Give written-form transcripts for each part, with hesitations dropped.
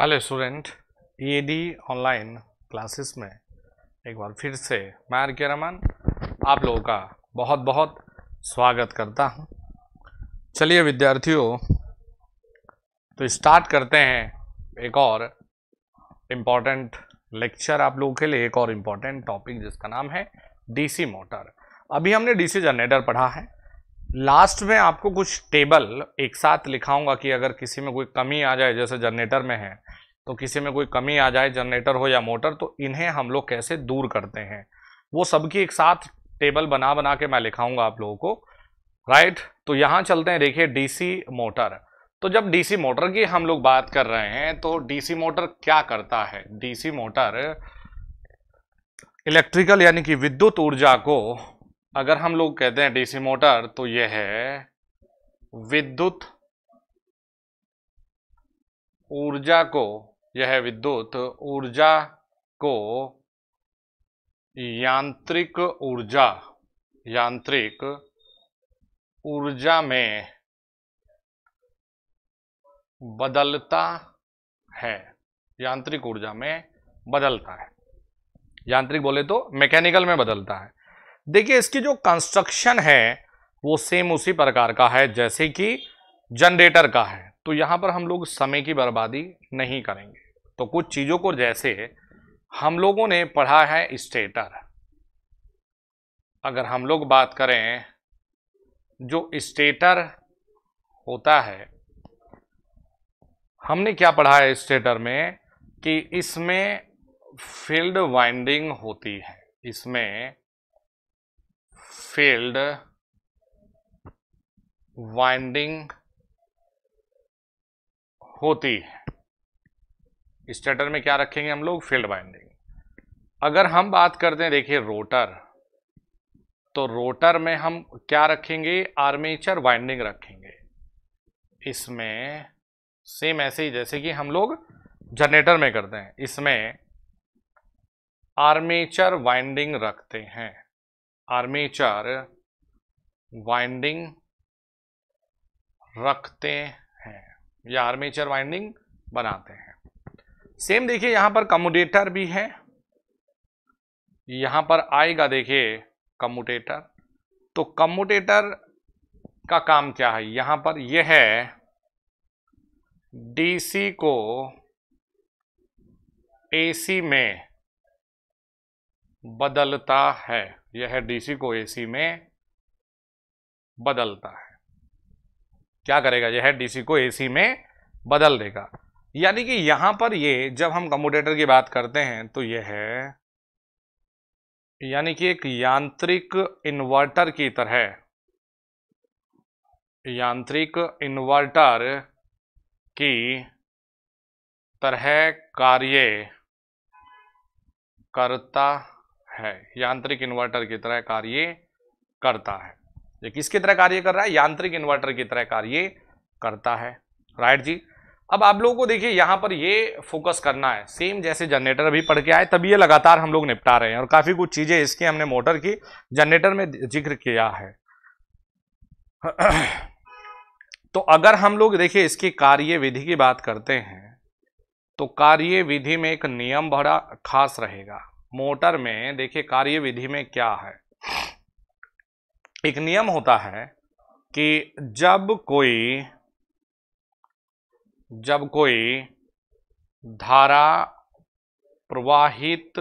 Hello student, EAD online classes में एक बार फिर से मैं आर.के. रमन आप लोगों का बहुत बहुत स्वागत करता हूं। चलिए विद्यार्थियों, तो स्टार्ट करते हैं एक और इम्पॉर्टेंट लेक्चर आप लोगों के लिए, एक और इम्पॉर्टेंट टॉपिक जिसका नाम है डीसी मोटर। अभी हमने डीसी जनरेटर पढ़ा है। लास्ट में आपको कुछ टेबल एक साथ लिखाऊंगा कि अगर किसी में कोई कमी आ जाए, जैसे जनरेटर में है तो किसी में कोई कमी आ जाए, जनरेटर हो या मोटर, तो इन्हें हम लोग कैसे दूर करते हैं, वो सबकी एक साथ टेबल बना बना के मैं लिखाऊंगा आप लोगों को। राइट, तो यहां चलते हैं। देखिए डीसी मोटर, तो जब डीसी मोटर की हम लोग बात कर रहे हैं तो डीसी मोटर क्या करता है। डीसी मोटर इलेक्ट्रिकल यानी कि विद्युत ऊर्जा को, अगर हम लोग कहते हैं डीसी मोटर, तो यह है विद्युत ऊर्जा को, यह विद्युत ऊर्जा को यांत्रिक ऊर्जा में बदलता है। यांत्रिक ऊर्जा में बदलता है। यांत्रिक बोले तो मैकेनिकल में बदलता है। देखिए इसकी जो कंस्ट्रक्शन है वो सेम उसी प्रकार का है जैसे कि जनरेटर का है। तो यहां पर हम लोग समय की बर्बादी नहीं करेंगे। तो कुछ चीजों को, जैसे हम लोगों ने पढ़ा है स्टेटर, अगर हम लोग बात करें जो स्टेटर होता है, हमने क्या पढ़ा है स्टेटर में कि इसमें फील्ड वाइंडिंग होती है। इसमें फील्ड वाइंडिंग होती है। स्टेटर में क्या रखेंगे हम लोग? Field winding. अगर हम बात करते हैं, देखिए रोटर, तो रोटर में हम क्या रखेंगे? आर्मेचर वाइंडिंग रखेंगे। इसमें सेम ऐसे ही जैसे कि हम लोग जनरेटर में करते हैं, इसमें आर्मेचर वाइंडिंग रखते हैं। आर्मेचर वाइंडिंग रखते हैं या आर्मेचर वाइंडिंग बनाते हैं। सेम देखिए यहां पर कम्यूटेटर भी है। यहां पर आएगा देखिए कम्यूटेटर। तो कम्यूटेटर का काम क्या है? यहां पर यह है डीसी को एसी में बदलता है। यह डीसी को एसी में बदलता है। क्या करेगा? यह डीसी को एसी में बदल देगा। यानी कि यहां पर ये, जब हम कम्यूटेटर की बात करते हैं तो यह है यानी कि एक यांत्रिक इन्वर्टर की तरह, यांत्रिक इन्वर्टर की तरह कार्य करता है। यांत्रिक इन्वर्टर की तरह कार्य करता है। ये किसकी तरह कार्य कर रहा है? यांत्रिक इन्वर्टर की तरह कार्य करता है। राइट जी। अब आप लोगों को देखिए यहां पर ये फोकस करना है, सेम जैसे जनरेटर अभी पढ़ के आए तभी ये लगातार हम लोग निपटा रहे हैं, और काफी कुछ चीजें इसकी हमने मोटर की जनरेटर में जिक्र किया है। तो अगर हम लोग देखिए इसकी कार्य विधि की बात करते हैं तो कार्य विधि में एक नियम बड़ा खास रहेगा। मोटर में देखिए कार्य विधि में क्या है, एक नियम होता है कि जब कोई धारा प्रवाहित,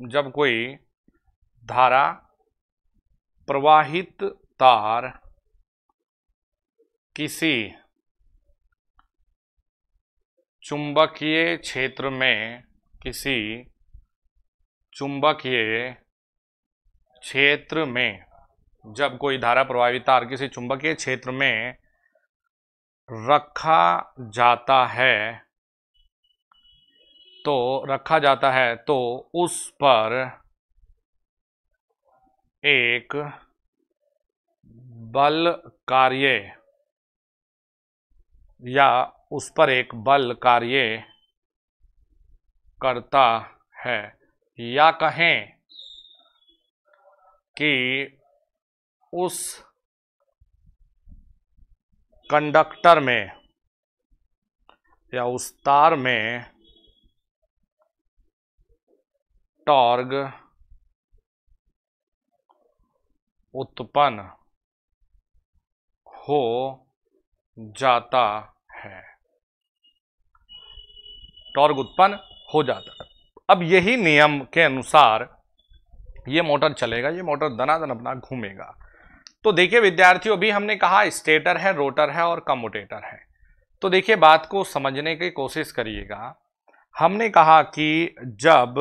जब कोई धारा प्रवाहित तार किसी चुंबकीय क्षेत्र में, किसी चुंबकीय क्षेत्र में, जब कोई धारा प्रवाहित तार किसी चुंबकीय क्षेत्र में रखा जाता है तो उस पर एक बल कार्य या उस पर एक बल कार्य करता है, या कहें कि उस कंडक्टर में या उस तार में टॉर्क उत्पन्न हो जाता है। टॉर्क उत्पन्न हो जाता है। अब यही नियम के अनुसार ये मोटर चलेगा, ये मोटर दनादन अपना घूमेगा। तो देखिए विद्यार्थियों, अभी हमने कहा स्टेटर है, रोटर है और कम्यूटेटर है। तो देखिए बात को समझने की कोशिश करिएगा। हमने कहा कि जब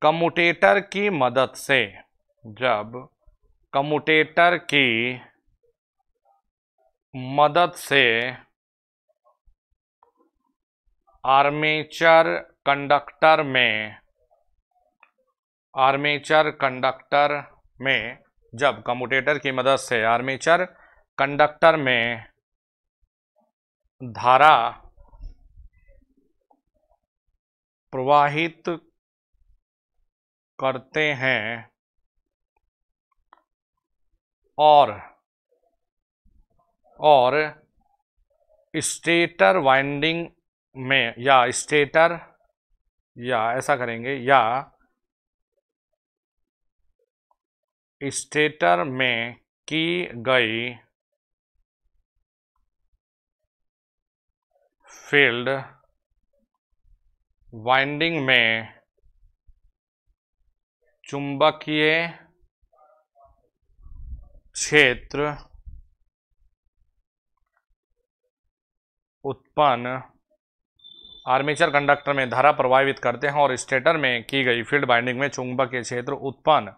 कम्यूटेटर की मदद से, जब कम्यूटेटर की मदद से आर्मेचर कंडक्टर में जब कम्यूटेटर की मदद से आर्मेचर कंडक्टर में धारा प्रवाहित करते हैं और स्टेटर वाइंडिंग में, या स्टेटर, या ऐसा करेंगे, या स्टेटर में की गई फील्ड वाइंडिंग में चुंबकीय क्षेत्र उत्पन्न, आर्मेचर कंडक्टर में धारा प्रवाहित करते हैं और स्टेटर में की गई फील्ड वाइंडिंग में चुंबकीय क्षेत्र उत्पन्न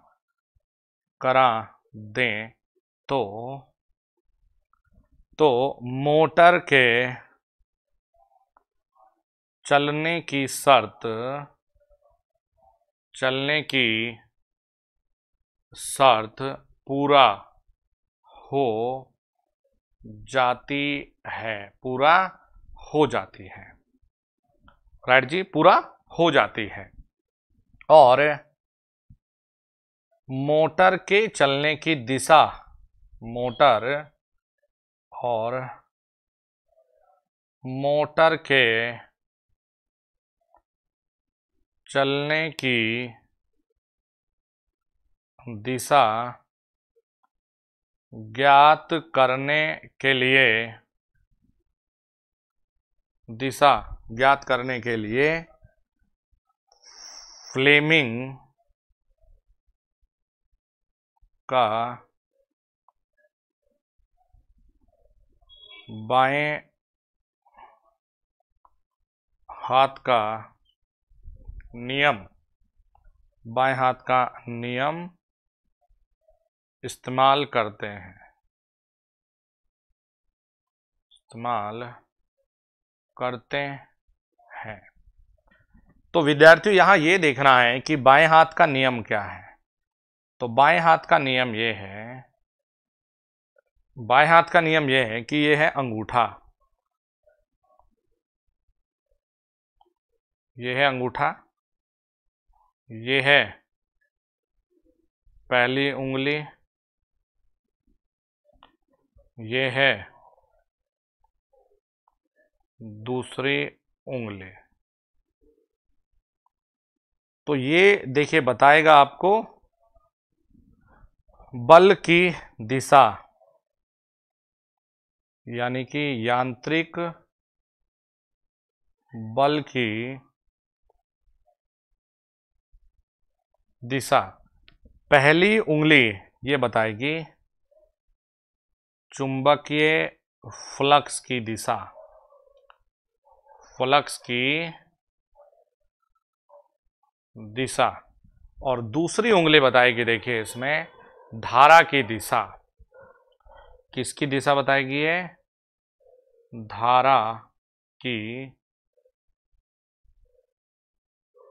करा दें तो मोटर के चलने की शर्त पूरा हो जाती है, पूरा हो जाती है। राइट जी, पूरा हो जाती है। और मोटर के चलने की दिशा, मोटर के चलने की दिशा ज्ञात करने के लिए फ्लेमिंग का बाएं हाथ का नियम इस्तेमाल करते हैं। तो विद्यार्थियों यहां ये देखना है कि बाएं हाथ का नियम क्या है। तो बाएं हाथ का नियम ये है कि ये है अंगूठा, ये है अंगूठा, ये है पहली उंगली, ये है दूसरी उंगली। तो ये देखिए बताएगा आपको बल की दिशा, यानी कि यांत्रिक बल की दिशा। पहली उंगली ये बताएगी चुंबकीय फ्लक्स की दिशा, और दूसरी उंगली बताएगी, देखिए इसमें धारा की दिशा। किसकी दिशा बताएगी ये? धारा की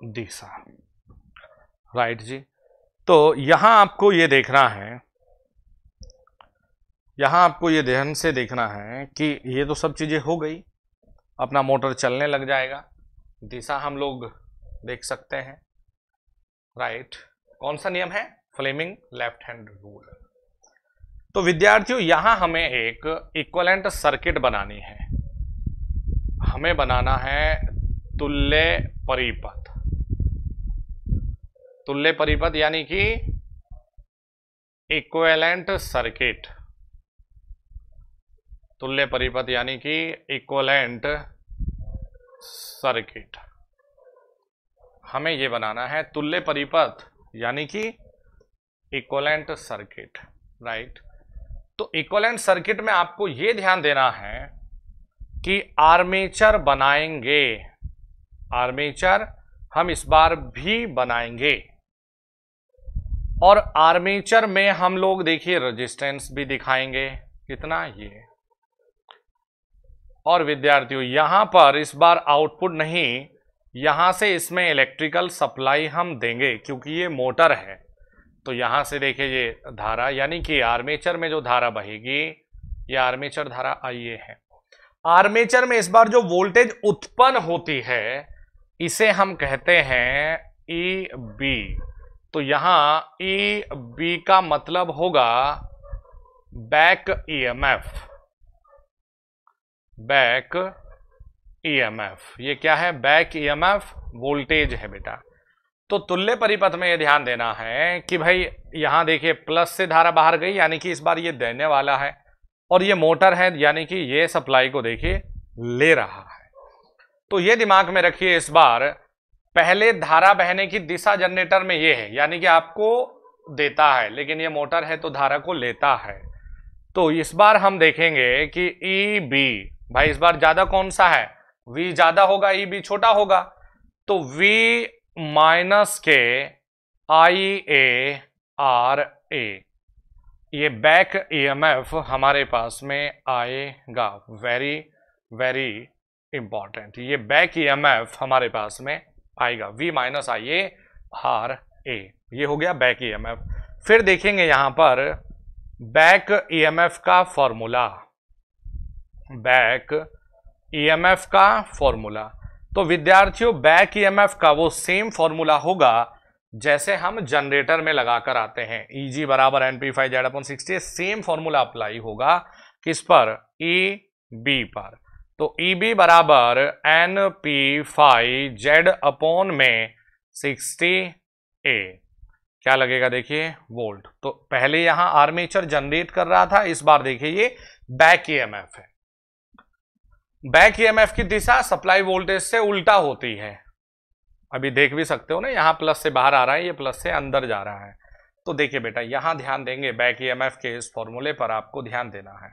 दिशा। राइट जी। तो यहां आपको ये देखना है, यहां आपको ये ध्यान से देखना है कि ये तो सब चीजें हो गई, अपना मोटर चलने लग जाएगा, दिशा हम लोग देख सकते हैं। राइट। कौन सा नियम है? Fleming left hand rule. तो विद्यार्थियों यहां हमें एक इक्विवेलेंट सर्किट बनानी है, हमें बनाना है तुल्य परिपथ। तुल्य परिपथ यानी कि इक्विवेलेंट सर्किट, तुल्य परिपथ यानी कि इक्विवेलेंट सर्किट, हमें यह बनाना है तुल्य परिपथ यानी कि इक्विवेलेंट सर्किट, राइट। तो इक्विवेलेंट सर्किट में आपको यह ध्यान देना है कि आर्मेचर बनाएंगे, आर्मेचर हम इस बार भी बनाएंगे, और आर्मेचर में हम लोग देखिए रेजिस्टेंस भी दिखाएंगे, कितना ये। और विद्यार्थियों यहां पर इस बार आउटपुट नहीं, यहां से इसमें इलेक्ट्रिकल सप्लाई हम देंगे क्योंकि ये मोटर है। तो यहां से देखिए ये धारा यानी कि आर्मेचर में जो धारा बहेगी ये आर्मेचर धारा आइए है। आर्मेचर में इस बार जो वोल्टेज उत्पन्न होती है इसे हम कहते हैं EB। तो यहां EB का मतलब होगा बैक EMF, बैक EMF। ये क्या है? बैक EMF वोल्टेज है बेटा। तो तुल्य परिपथ में ये ध्यान देना है कि भाई यहां देखिए प्लस से धारा बाहर गई यानी कि इस बार ये देने वाला है, और ये मोटर है यानी कि ये सप्लाई को देखिए ले रहा है। तो ये दिमाग में रखिए, इस बार पहले धारा बहने की दिशा जनरेटर में ये है यानी कि आपको देता है, लेकिन ये मोटर है तो धारा को लेता है। तो इस बार हम देखेंगे कि EB भाई इस बार ज्यादा कौन सा है? V ज्यादा होगा, EB छोटा होगा। तो V माइनस के IARA, ये बैक EMF हमारे पास में आएगा। वेरी वेरी इंपॉर्टेंट, ये बैक EMF हमारे पास में आएगा, V माइनस IARA, ये हो गया बैक EMF। फिर देखेंगे यहां पर बैक EMF का फॉर्मूला, बैक EMF का फॉर्मूला। तो विद्यार्थियों बैक EMF का वो सेम फॉर्मूला होगा जैसे हम जनरेटर में लगाकर आते हैं, EG बराबर NP5Z/60। सेम फॉर्मूला अप्लाई होगा किस पर? EB पर। तो EB बराबर NP5Z/60A, क्या लगेगा देखिए? वोल्ट। तो पहले यहां आर्मेचर जनरेट कर रहा था, इस बार देखिए ये बैक EMF है। बैक EMF की दिशा सप्लाई वोल्टेज से उल्टा होती है, अभी देख भी सकते हो ना, यहां प्लस से बाहर आ रहा है, ये प्लस से अंदर जा रहा है। तो देखिए बेटा यहां ध्यान देंगे, बैक EMF के इस फॉर्मूले पर आपको ध्यान देना है।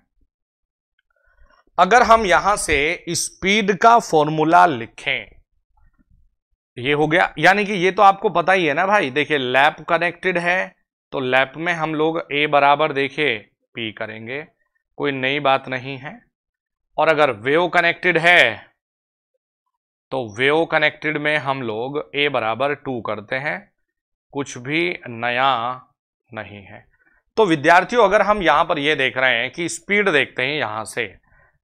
अगर हम यहां से स्पीड का फॉर्मूला लिखें, ये हो गया, यानी कि ये तो आपको पता ही है ना भाई। देखिए लैप कनेक्टेड है तो लैप में हम लोग A बराबर देखिए P करेंगे, कोई नई बात नहीं है। और अगर वेव कनेक्टेड है तो वेव कनेक्टेड में हम लोग A बराबर 2 करते हैं, कुछ भी नया नहीं है। तो विद्यार्थियों अगर हम यहां पर ये देख रहे हैं कि स्पीड देखते हैं यहां से,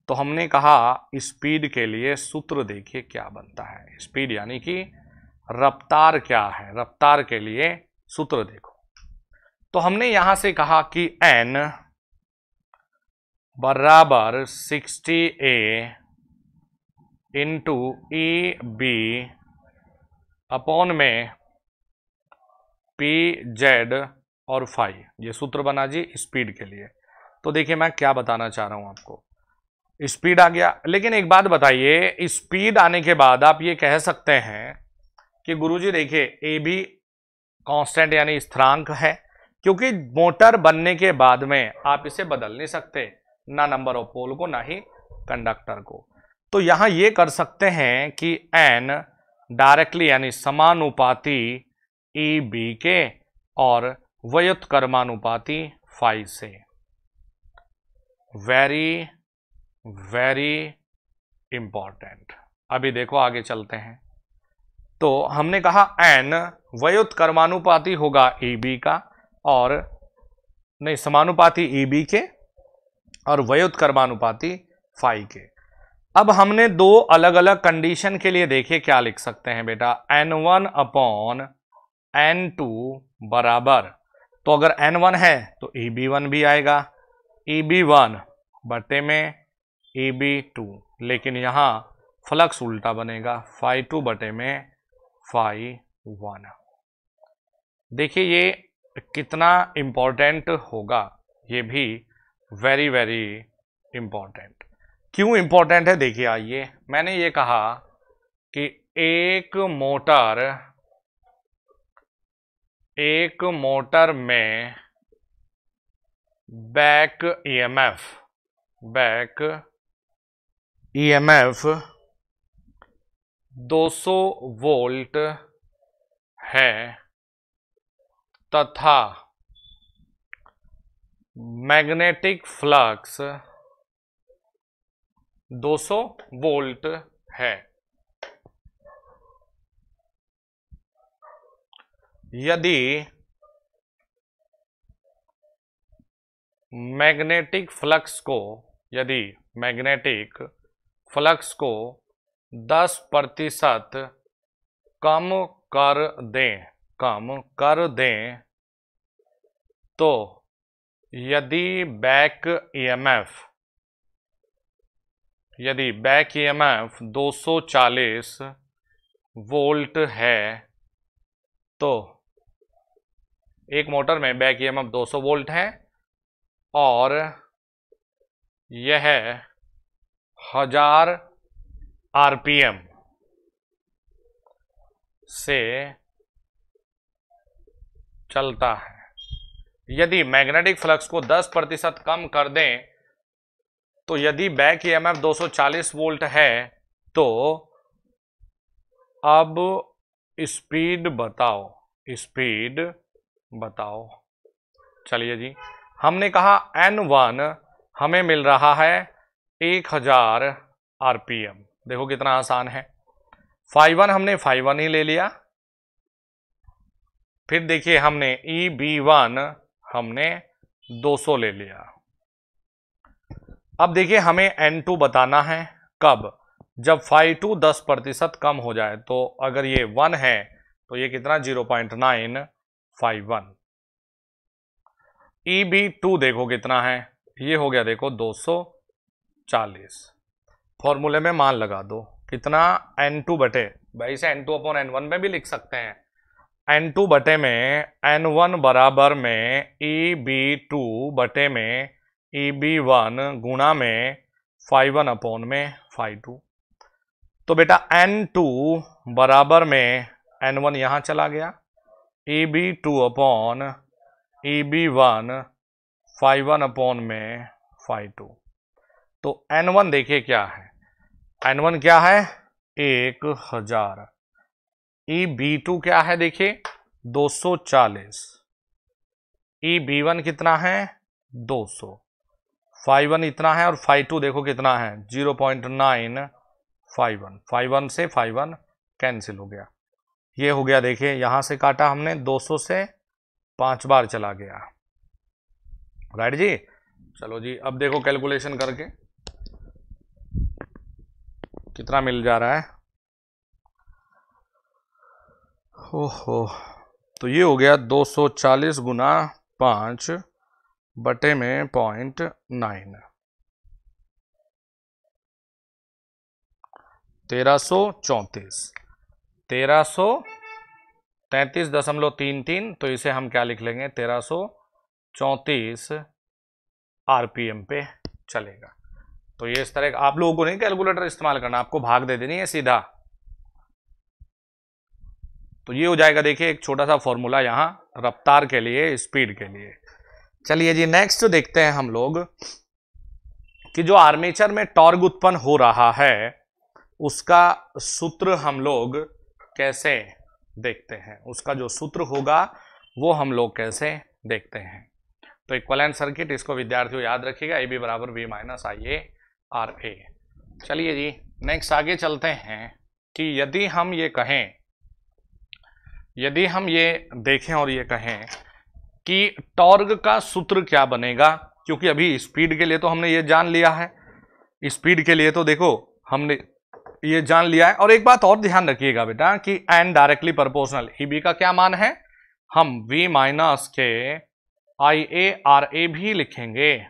तो हमने कहा स्पीड के लिए सूत्र देखिए क्या बनता है। स्पीड यानी कि रफ्तार क्या है, रफ्तार के लिए सूत्र देखो। तो हमने यहां से कहा कि N बराबर 60A इंटू EB अपॉन में PZ और फाई, ये सूत्र बना जी स्पीड के लिए। तो देखिए मैं क्या बताना चाह रहा हूं आपको, स्पीड आ गया। लेकिन एक बात बताइए, स्पीड आने के बाद आप ये कह सकते हैं कि गुरुजी देखिए AB कांस्टेंट यानी स्थिरांक है, क्योंकि मोटर बनने के बाद में आप इसे बदल नहीं सकते, ना नंबर ऑफ पोल को ना ही कंडक्टर को। तो यहां ये कर सकते हैं कि N डायरेक्टली यानी समानुपाती EB के और व्युत्क्रमानुपाती फाई से। Very very important. अभी देखो आगे चलते हैं। तो हमने कहा N व्युत्क्रमानुपाती होगा EB का, और नहीं समानुपाती EB के और व्युत्क्रमानुपाती फाई के। अब हमने दो अलग अलग कंडीशन के लिए देखिए क्या लिख सकते हैं बेटा, N1 अपॉन N2 बराबर, तो अगर N1 है तो EB1 भी आएगा, EB1 बटे में EB2, लेकिन यहाँ फ्लक्स उल्टा बनेगा, phi2 बटे में phi1। देखिए ये कितना इम्पोर्टेंट होगा, ये भी वेरी वेरी इम्पोर्टेंट। क्यों इम्पोर्टेंट है देखिए, आइए, मैंने ये कहा कि एक मोटर में बैक ईएमएफ 200 वोल्ट है तथा मैग्नेटिक फ्लक्स 200 वोल्ट है। यदि मैग्नेटिक फ्लक्स को 10% कम कर दें तो यदि बैक ईएमएफ 240 वोल्ट है, तो एक मोटर में बैक ईएमएफ 200 वोल्ट है और यह 1000 आरपीएम से चलता है। यदि मैग्नेटिक फ्लक्स को 10% कम कर दें तो यदि बैक ईएमएफ 240 वोल्ट है तो अब स्पीड बताओ। चलिए जी, हमने कहा N1 हमें मिल रहा है 1000 आरपीएम। देखो कितना आसान है। phi1 हमने phi1 ही ले लिया। फिर देखिए हमने EB1 हमने 200 ले लिया। अब देखिए हमें N2 बताना है, कब? जब phi2 10% कम हो जाए। तो अगर ये 1 है तो ये कितना 0.9 phi1। EB2 देखो कितना है, ये हो गया देखो 240। फॉर्मूले में मान लगा दो कितना, N2 बटे, भाई इसे N2/N1 में भी लिख सकते हैं। N2 बटे में N1 बराबर में EB2 बटे में EB1 गुणा में phi1 में phi2। तो बेटा N2 बराबर में N1 यहां चला गया, EB2 EB1 phi1 में phi2। तो N1 देखिए क्या है, N1 क्या है 1000। EB2 क्या है देखिए 240। EB1 कितना है 200। phi1 इतना है और phi2 देखो कितना है 0.9 phi1। phi1 से phi1 कैंसिल हो गया। ये हो गया देखिए, यहां से काटा हमने 200 से 5 बार चला गया। राइट जी। चलो जी, अब देखो कैलकुलेशन करके कितना मिल जा रहा है। ओहो, तो ये हो गया 240 गुना 5 बटे में 0.9, 1334, 1333.33। तो इसे हम क्या लिख लेंगे 1334 आरपीएम पे चलेगा। तो ये इस तरह का, आप लोगों को नहीं कैलकुलेटर इस्तेमाल करना, आपको भाग दे देनी है सीधा। तो ये हो जाएगा देखिए एक छोटा सा फॉर्मूला यहां रफ्तार के लिए, स्पीड के लिए। चलिए जी, नेक्स्ट देखते हैं हम लोग कि जो आर्मेचर में टॉर्क उत्पन्न हो रहा है उसका सूत्र हम लोग कैसे देखते हैं, उसका जो सूत्र होगा वो हम लोग कैसे देखते हैं। तो इक्विवेलेंट सर्किट, इसको विद्यार्थियों याद रखिएगा, AB बराबर V माइनस IA RA। चलिए जी, नेक्स्ट आगे चलते हैं कि यदि हम ये देखें और ये कहें कि टॉर्क का सूत्र क्या बनेगा, क्योंकि अभी स्पीड के लिए तो हमने ये जान लिया है, स्पीड के लिए तो देखो हमने ये जान लिया है। और एक बात और ध्यान रखिएगा बेटा कि एन डायरेक्टली प्रोपोर्शनल, EB का क्या मान है, हम V माइनस के IA RA भी लिखेंगे।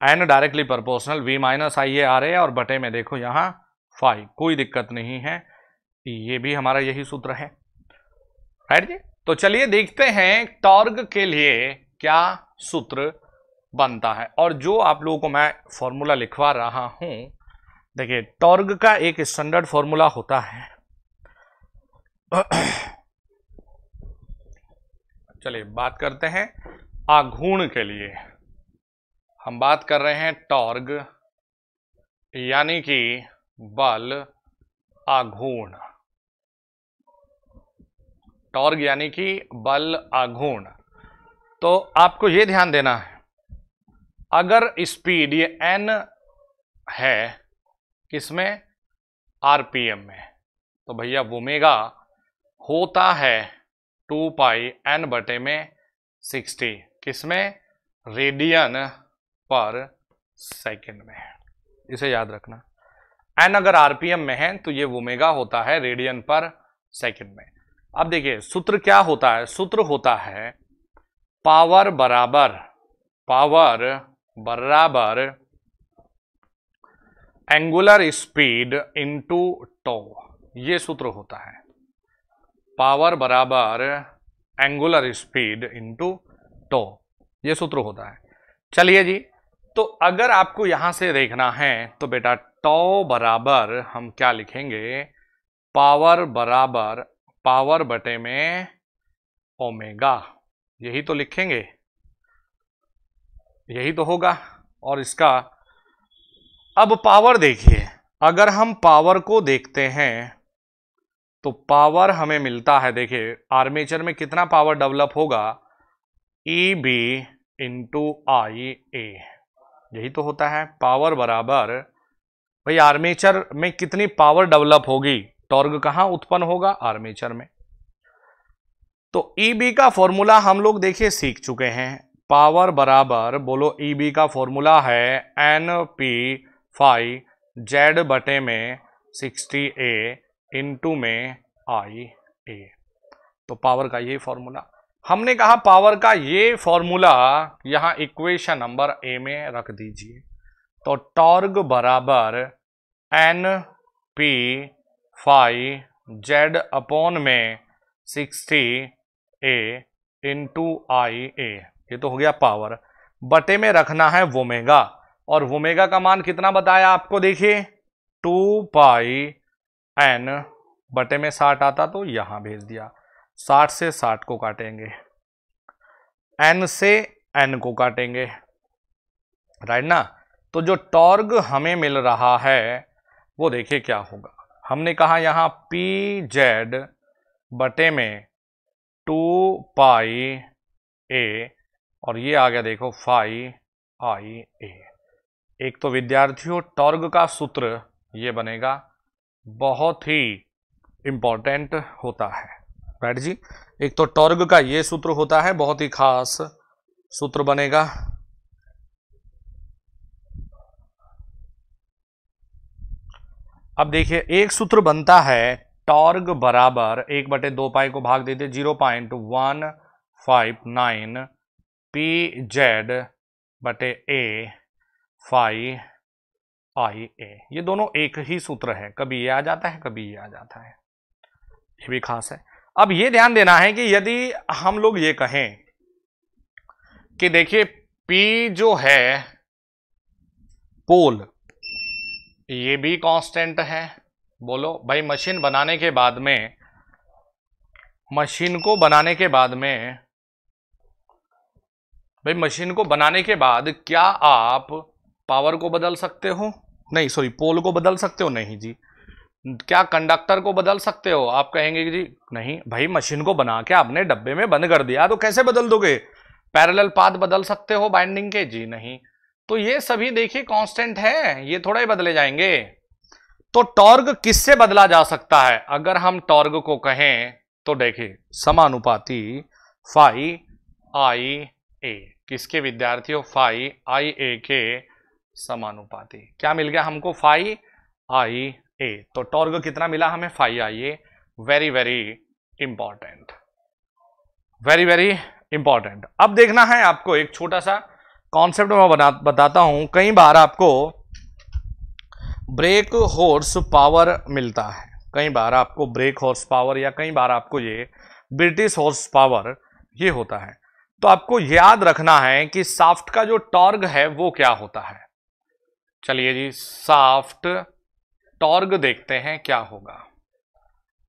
N directly proportional V minus I A R A, और बटे में देखो यहाँ फाई, कोई दिक्कत नहीं है, ये भी हमारा यही सूत्र है, राइट जी। तो चलिए देखते हैं टॉर्क के लिए क्या सूत्र बनता है, और जो आप लोगों को मैं फॉर्मूला लिखवा रहा हूं, देखिए टॉर्क का एक स्टैंडर्ड फॉर्मूला होता है। चलिए बात करते हैं आघूर्ण के लिए। हम बात कर रहे हैं टॉर्क यानी कि बल आघूर्ण, टॉर्क यानी कि बल आघूर्ण। तो आपको यह ध्यान देना है, अगर स्पीड ये n है किसमें, आरपीएम में, तो भैया ओमेगा होता है 2 पाई n बटे में 60, किसमें, रेडियन पर सेकंड में। इसे याद रखना, n अगर आरपीएम में है तो ये ओमेगा होता है रेडियन पर सेकंड में। अब देखिए सूत्र क्या होता है, सूत्र होता है पावर बराबर एंगुलर स्पीड इनटू टो, ये सूत्र होता है, पावर बराबर एंगुलर स्पीड इनटू टो, ये सूत्र होता है। चलिए जी, तो अगर आपको यहां से देखना है तो बेटा टो बराबर हम क्या लिखेंगे, पावर बराबर पावर बटे में ओमेगा, यही तो लिखेंगे, यही तो होगा। और इसका अब पावर देखिए, अगर हम पावर को देखते हैं तो पावर हमें मिलता है, देखिए आर्मेचर में कितना पावर डेवलप होगा, ई बी इंटू आई ए, यही तो होता है। पावर बराबर भाई आर्मेचर में कितनी पावर डेवलप होगी, टॉर्क कहां उत्पन्न होगा, आर्मेचर में। तो ई बी का फॉर्मूला हम लोग देखिए सीख चुके हैं, पावर बराबर बोलो ई बी का फॉर्मूला है एन पी फाई जेड बटे में 60A इंटू में आई ए। तो पावर का ये फॉर्मूला, हमने कहा पावर का ये फॉर्मूला यहां इक्वेशन नंबर ए में रख दीजिए। तो टॉर्क बराबर N P phi Z upon में 60A इंटू आई ए, ये तो हो गया पावर, बटे में रखना है वोमेगा, और वोमेगा का मान कितना बताया आपको, देखिए 2 पाई एन बटे में 60 आता तो यहां भेज दिया, 60 से 60 को काटेंगे, एन से एन को काटेंगे, राइट ना। तो जो टॉर्क हमें मिल रहा है वो देखिए क्या होगा, हमने कहा यहां पी जेड बटे में 2 पाई ए, और ये आ गया देखो फाई आई ए। एक तो विद्यार्थियों टॉर्क का सूत्र ये बनेगा, बहुत ही इंपॉर्टेंट होता है, राइट जी। एक तो टॉर्क का ये सूत्र होता है, बहुत ही खास सूत्र बनेगा। अब देखिए एक सूत्र बनता है टॉर्क बराबर 1/2 पाई को भाग देते 0.159 पी जेड बटे ए फाई आई ए। ये दोनों एक ही सूत्र है, कभी ये आ जाता है कभी ये आ जाता है, ये भी खास है। अब ये ध्यान देना है कि यदि हम लोग ये कहें कि देखिए P जो है पोल, ये भी कांस्टेंट है, बोलो भाई मशीन बनाने के बाद में, मशीन को बनाने के बाद में भाई मशीन को बनाने के बाद क्या आप पावर को बदल सकते हो, नहीं सॉरी पोल को बदल सकते हो, नहीं जी। क्या कंडक्टर को बदल सकते हो, आप कहेंगे कि जी नहीं भाई मशीन को बना के आपने डब्बे में बंद कर दिया तो कैसे बदल दोगे, पैरेलल पाथ बदल सकते हो बाइंडिंग के, जी नहीं। तो ये सभी देखिए कांस्टेंट है, ये थोड़ा ही बदले जाएंगे। तो टॉर्क किससे बदला जा सकता है, अगर हम टॉर्क को कहें तो देखिए समानुपाती फाई आई ए, किसके विद्यार्थियों, फाई आई ए के समानुपाती। क्या मिल गया हमको, फाई आई ए। तो टॉर्क कितना मिला हमें, phi I A. Very very important, very very important. अब देखना है आपको एक छोटा सा कॉन्सेप्ट मैं बताता हूं। कई बार आपको ब्रेक हॉर्स पावर मिलता है, कई बार आपको ब्रेक हॉर्स पावर या कई बार आपको ये ब्रिटिश हॉर्स पावर ये होता है। तो आपको याद रखना है कि शाफ्ट का जो टॉर्क है वो क्या होता है। चलिए जी, शाफ्ट टॉर्क देखते हैं क्या होगा,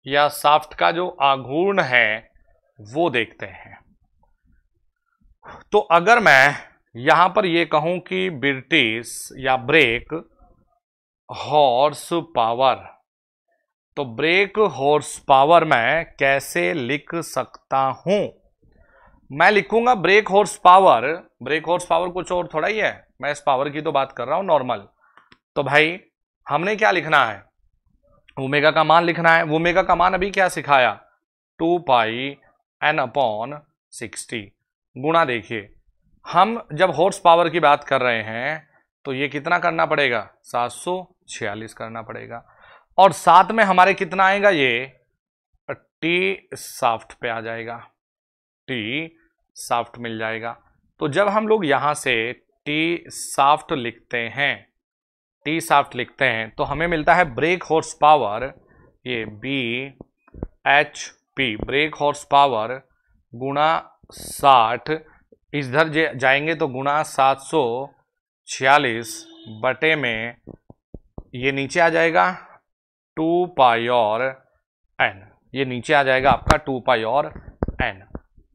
या शाफ्ट का जो आघूर्ण है वो देखते हैं। तो अगर मैं यहां पर ये कहूं कि ब्रिटिश या ब्रेक हॉर्स पावर, तो ब्रेक हॉर्स पावर मैं कैसे लिख सकता हूं? मैं लिखूंगा break horse power. Break horse power कुछ और थोड़ा ही है, मैं इस पावर की तो बात कर रहा हूं नॉर्मल। तो भाई हमने क्या लिखना है, ओमेगा का मान लिखना है। ओमेगा का मान अभी क्या सिखाया, 2 पाई एन अपॉन 60 गुणा। देखिए हम जब हॉर्स पावर की बात कर रहे हैं तो ये कितना करना पड़ेगा, 746 करना पड़ेगा। और साथ में हमारे कितना आएगा, ये टी शाफ्ट पे आ जाएगा, टी शाफ्ट मिल जाएगा। तो जब हम लोग यहां से टी शाफ्ट लिखते हैं, टी शाफ्ट लिखते हैं, तो हमें मिलता है ब्रेक हॉर्स पावर, ये B H P, brake horse power गुणा 60, इधर जाएंगे तो गुणा 746 बटे में ये नीचे आ जाएगा 2 पाई और एन, ये नीचे आ जाएगा आपका 2 पाई और एन।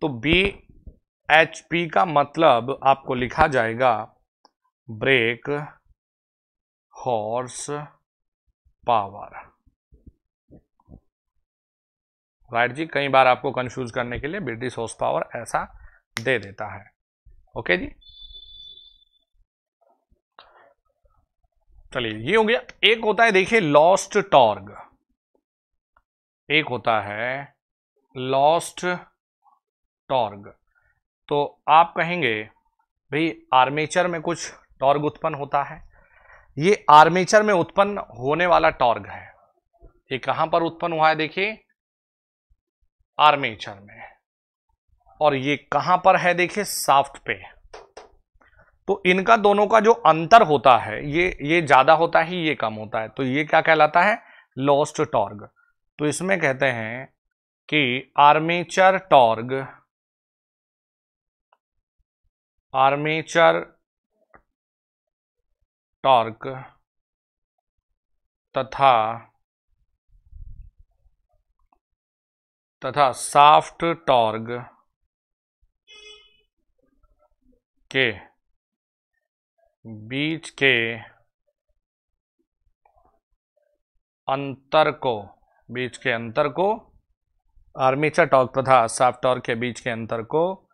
तो बी एच पी का मतलब आपको लिखा जाएगा ब्रेक हॉर्स पावर। राइट जी, कई बार आपको कंफ्यूज करने के लिए ब्रिटिश हॉर्स पावर ऐसा दे देता है। ओके जी, चलिए ये हो गया। एक होता है देखिए लॉस्ट टॉर्क, एक होता है लॉस्ट टॉर्क। तो आप कहेंगे भाई आर्मेचर में कुछ टॉर्क उत्पन्न होता है, ये आर्मेचर में उत्पन्न होने वाला टॉर्क है। ये कहां पर उत्पन्न हुआ है, देखिए आर्मेचर में, और ये कहां पर है, देखिए शाफ्ट पे। तो इनका दोनों का जो अंतर होता है, ये ज्यादा होता है, ये कम होता है, तो ये क्या कहलाता है, लॉस्ट टॉर्क। तो इसमें कहते हैं कि आर्मेचर टॉर्क, आर्मेचर टॉर्क तथा शाफ्ट टॉर्क के बीच के अंतर को, आर्मेचर टॉर्क तथा शाफ्ट टॉर्क के बीच के अंतर को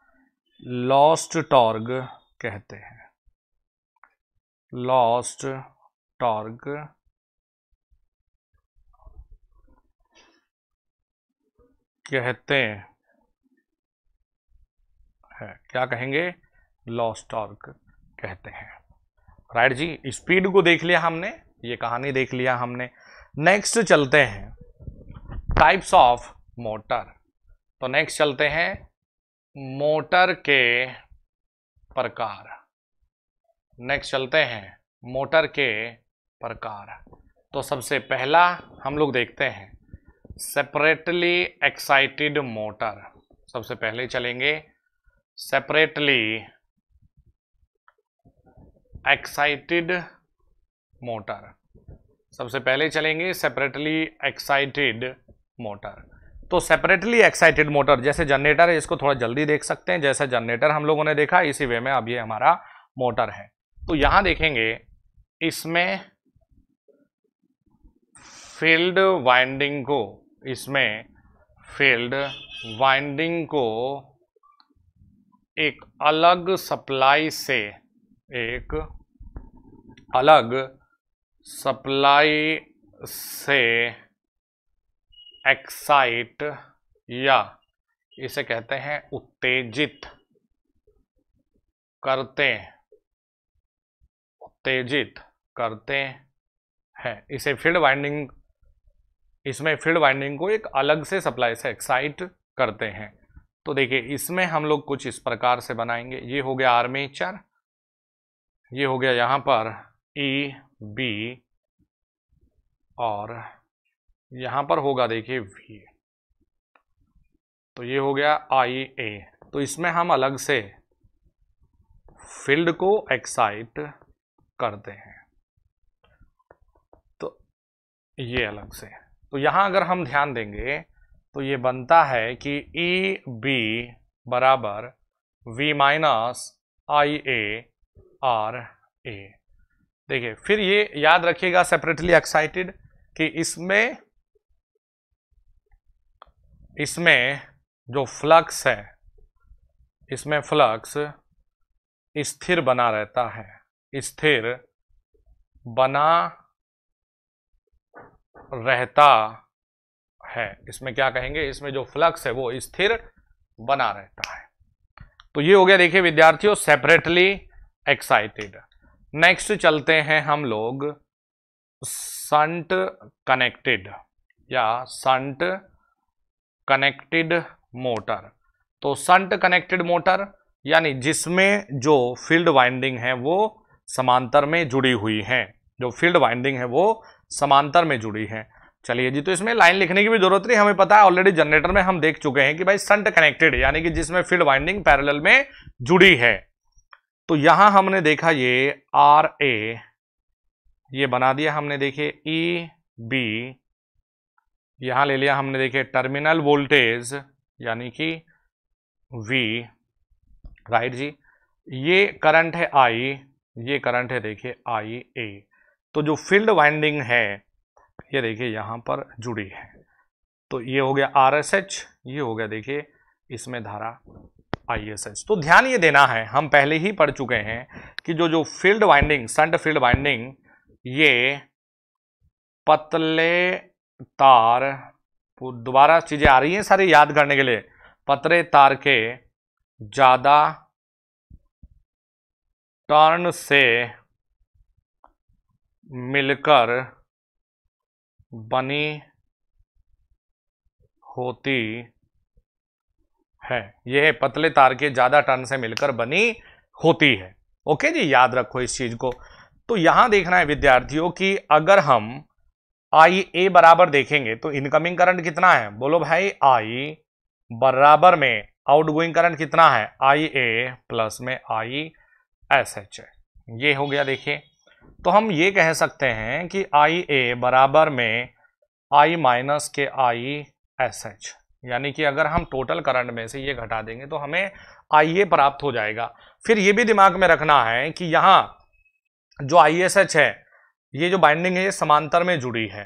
लॉस्ट टॉर्क कहते हैं। लॉस्ट टॉर्क कहते हैं, क्या कहेंगे, लॉस्ट टॉर्क कहते हैं। राइट जी, स्पीड को देख लिया हमने, ये कहानी देख लिया हमने। नेक्स्ट चलते हैं टाइप्स ऑफ मोटर। तो नेक्स्ट चलते हैं मोटर के प्रकार। नेक्स्ट चलते हैं मोटर के प्रकार। तो सबसे पहला हम लोग देखते हैं सेपरेटली एक्साइटेड मोटर। सबसे पहले चलेंगे सेपरेटली एक्साइटेड मोटर। सबसे पहले चलेंगे सेपरेटली एक्साइटेड मोटर। तो सेपरेटली एक्साइटेड मोटर जैसे जनरेटर है, इसको थोड़ा जल्दी देख सकते हैं। जैसे जनरेटर हम लोगों ने देखा, इसी वे में अब ये हमारा मोटर है। तो यहां देखेंगे इसमें फील्ड वाइंडिंग को, इसमें फील्ड वाइंडिंग को एक अलग सप्लाई से, एक अलग सप्लाई से एक्साइट या इसे कहते हैं उत्तेजित करते हैं। इसे फील्ड वाइंडिंग, इसमें फील्ड वाइंडिंग को एक अलग से सप्लाई से एक्साइट करते हैं। तो देखिए इसमें हम लोग कुछ इस प्रकार से बनाएंगे। ये हो गया आर्मेचर, ये हो गया यहाँ पर ई बी और यहाँ पर होगा देखिए वी, तो ये हो गया आई ए। तो इसमें हम अलग से फील्ड को एक्साइट करते हैं, तो ये अलग से। तो यहां अगर हम ध्यान देंगे तो ये बनता है कि ई बी बराबर V minus I A R A. देखिए फिर ये याद रखिएगा सेपरेटली एक्साइटेड कि इसमें जो फ्लक्स है, इसमें फ्लक्स स्थिर बना रहता है, स्थिर बना रहता है। इसमें क्या कहेंगे, इसमें जो फ्लक्स है वो स्थिर बना रहता है। तो ये हो गया देखिए विद्यार्थियों सेपरेटली एक्साइटेड। नेक्स्ट चलते हैं हम लोग शंट कनेक्टेड या शंट कनेक्टेड मोटर। तो शंट कनेक्टेड मोटर यानी जिसमें जो फील्ड वाइंडिंग है वो समांतर में जुड़ी हुई है, जो फील्ड वाइंडिंग है वो समांतर में जुड़ी है। चलिए जी, तो इसमें लाइन लिखने की भी जरूरत नहीं, हमें पता है ऑलरेडी जनरेटर में हम देख चुके हैं कि भाई शंट कनेक्टेड यानी कि जिसमें फील्ड वाइंडिंग पैरेलल में जुड़ी है। तो यहां हमने देखा ये आर ए, ये बना दिया हमने, देखिए ई बी, यहां ले लिया हमने देखिए टर्मिनल वोल्टेज यानी कि वी, राइट जी। ये करंट है आई, ये करंट है देखिए आई ए। तो जो फील्ड वाइंडिंग है ये देखिए यहां पर जुड़ी है, तो ये हो गया आर एस एच, ये हो गया देखिए इसमें धारा आई एस एच। तो ध्यान ये देना है, हम पहले ही पढ़ चुके हैं कि जो field winding, shunt field winding, ये पतले तार, दोबारा चीजें आ रही हैं सारी याद करने के लिए, पतले तार के ज्यादा टर्न से मिलकर बनी होती है। यह पतले तार के ज्यादा टर्न से मिलकर बनी होती है। ओके जी, याद रखो इस चीज को। तो यहां देखना है विद्यार्थियों कि अगर हम आई ए बराबर देखेंगे तो इनकमिंग करंट कितना है, बोलो भाई, आई बराबर में आउटगोइंग करंट कितना है, आई ए प्लस में आई एस एच है। ये हो गया देखिए। तो हम ये कह सकते हैं कि आई ए बराबर में आई माइनस के आई एस एच, यानी कि अगर हम टोटल करंट में से ये घटा देंगे तो हमें आई ए प्राप्त हो जाएगा। फिर ये भी दिमाग में रखना है कि यहां जो आई एस एच है, ये जो बाइंडिंग है ये समांतर में जुड़ी है।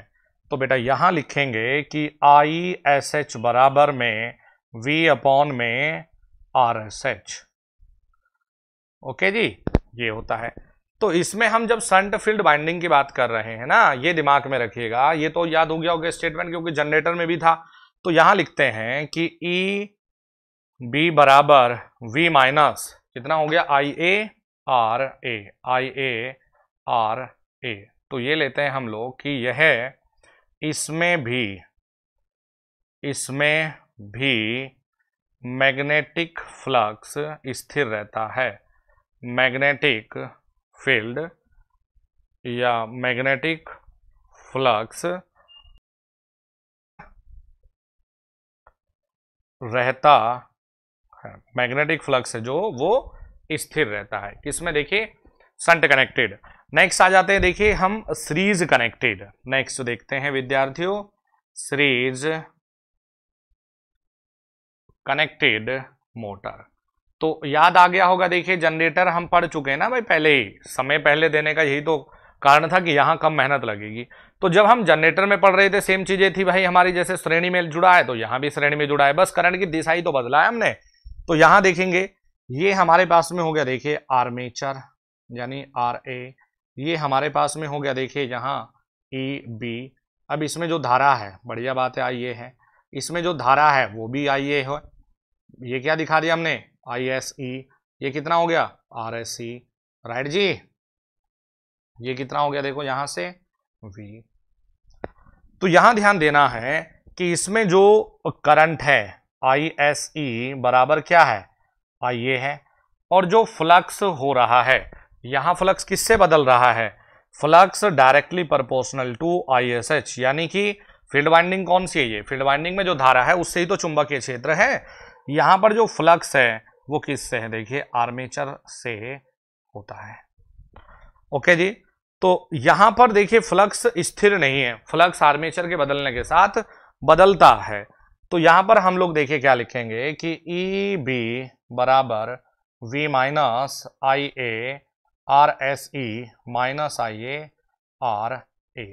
तो बेटा यहां लिखेंगे कि आई एस एच बराबर में वी अपॉन में आर एस एच। ओके जी, ये होता है। तो इसमें हम जब शंट फील्ड बाइंडिंग की बात कर रहे हैं ना, ये दिमाग में रखिएगा, ये तो याद हो गया होगा स्टेटमेंट क्योंकि जनरेटर में भी था। तो यहां लिखते हैं कि ई बी बराबर वी माइनस कितना हो गया, आई A R A, I A R ए। तो ये लेते हैं हम लोग कि यह इसमें भी मैग्नेटिक फ्लक्स स्थिर रहता है। मैग्नेटिक फील्ड या मैग्नेटिक फ्लक्स रहता है, मैग्नेटिक फ्लक्स है जो वो स्थिर रहता है। किसमें, देखिए शंट कनेक्टेड। नेक्स्ट आ जाते हैं देखिए हम सीरीज कनेक्टेड। नेक्स्ट देखते हैं विद्यार्थियों सीरीज कनेक्टेड मोटर। तो याद आ गया होगा, देखिए जनरेटर हम पढ़ चुके हैं ना भाई, पहले ही समय पहले देने का यही तो कारण था कि यहां कम मेहनत लगेगी। तो जब हम जनरेटर में पढ़ रहे थे सेम चीजें थी भाई हमारी, जैसे श्रेणी में जुड़ा है तो यहां भी श्रेणी में जुड़ा है, बस करंट की दिशा ही तो बदला है हमने। तो यहां देखेंगे ये हमारे पास में हो गया देखिए आर्मेचर यानी आर ए, ये हमारे पास में हो गया देखिए यहाँ ई बी। अब इसमें जो धारा है, बढ़िया बात है, आई ए है, इसमें जो धारा है वो भी आई ए है। ये क्या दिखा दिया हमने, आई एस ई। ये कितना हो गया, आर एस ई, राइट जी। ये कितना हो गया देखो यहां से वी। तो यहां ध्यान देना है कि इसमें जो करंट है आई एस ई बराबर क्या है, आई ए है, और जो फ्लक्स हो रहा है यहां फ्लक्स किससे बदल रहा है? Flux directly proportional to ISH, यानी कि फील्ड वाइंडिंग कौन सी है? ये फील्ड वाइंडिंग में जो धारा है उससे ही तो चुंबकीय क्षेत्र है। यहां पर जो फ्लक्स है वो किससे है? देखिए आर्मेचर से होता है। ओके जी, तो यहां पर देखिए फ्लक्स स्थिर नहीं है, फ्लक्स आर्मेचर के बदलने के साथ बदलता है। तो यहां पर हम लोग देखिए क्या लिखेंगे कि EB बराबर V minus IA RSE minus IA RA।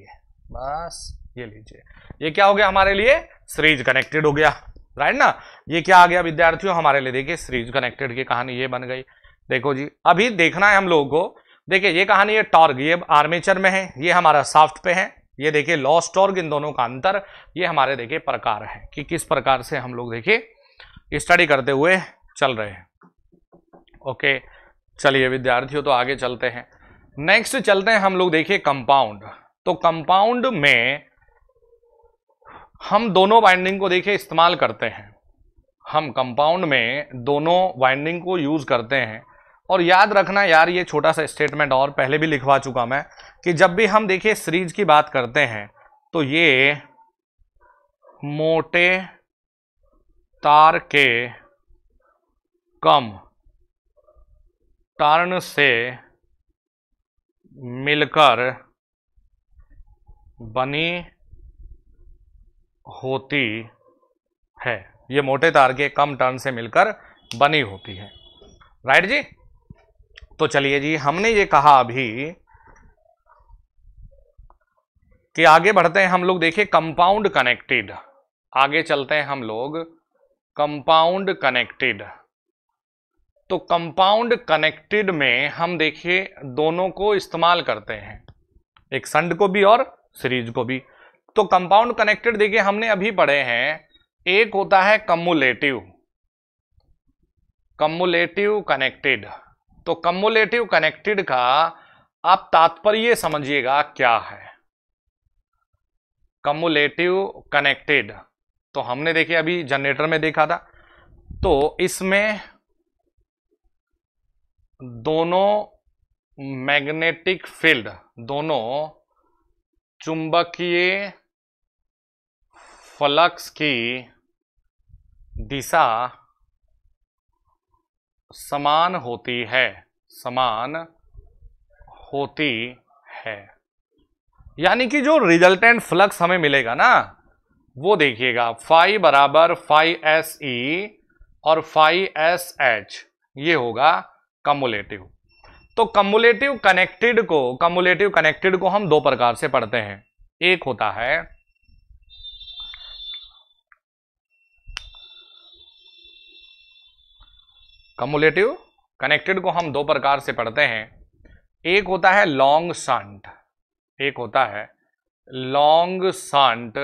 बस ये लीजिए, ये क्या हो गया हमारे लिए? सीरीज कनेक्टेड हो गया, राइट ना। ये क्या आ गया विद्यार्थियों हमारे लिए? देखिए सीरीज कनेक्टेड की कहानी ये बन गई। देखो जी, अभी देखना है हम लोगों को, देखिए ये कहानी, ये टॉर्क ये आर्मेचर में है, ये हमारा शाफ्ट पे है। ये देखिए लॉस टॉर्क, इन दोनों का अंतर, ये हमारे देखिए प्रकार है कि किस प्रकार से हम लोग देखिए स्टडी करते हुए चल रहे हैं। ओके चलिए विद्यार्थियों, तो आगे चलते हैं। नेक्स्ट चलते हैं हम लोग देखिए कंपाउंड। तो कंपाउंड में हम दोनों वाइंडिंग को देखिए इस्तेमाल करते हैं। हम कंपाउंड में दोनों वाइंडिंग को यूज करते हैं। और याद रखना यार, ये छोटा सा स्टेटमेंट और पहले भी लिखवा चुका मैं कि जब भी हम देखिए सीरीज की बात करते हैं तो ये मोटे तार के कम टर्न से मिलकर बनी होती है। ये मोटे तार के कम टर्न से मिलकर बनी होती है, राइट जी। तो चलिए जी, हमने ये कहा अभी कि आगे बढ़ते हैं हम लोग देखिए कंपाउंड कनेक्टेड। आगे चलते हैं हम लोग कंपाउंड कनेक्टेड। तो कंपाउंड कनेक्टेड में हम देखिए दोनों को इस्तेमाल करते हैं, एक शंट को भी और सीरीज को भी। तो कंपाउंड कनेक्टेड देखिए हमने अभी पढ़े हैं, एक होता है कम्युलेटिव, कम्युलेटिव कनेक्टेड। तो कम्युलेटिव कनेक्टेड का आप तात्पर्य समझिएगा क्या है। कम्युलेटिव कनेक्टेड तो हमने देखिए अभी जनरेटर में देखा था। तो इसमें दोनों मैग्नेटिक फील्ड, दोनों चुंबकीय फ्लक्स की दिशा समान होती है, समान होती है। यानी कि जो रिजल्टेंट फ्लक्स हमें मिलेगा ना, वो देखिएगा फाई बराबर फाई SE और फाई SH, ये होगा कम्युलेटिव। तो कम्युलेटिव कनेक्टेड को हम दो प्रकार से पढ़ते हैं। एक होता है कम्युलेटिव कनेक्टेड को हम दो प्रकार से पढ़ते हैं। एक होता है लॉन्ग शंट, एक होता है long shunt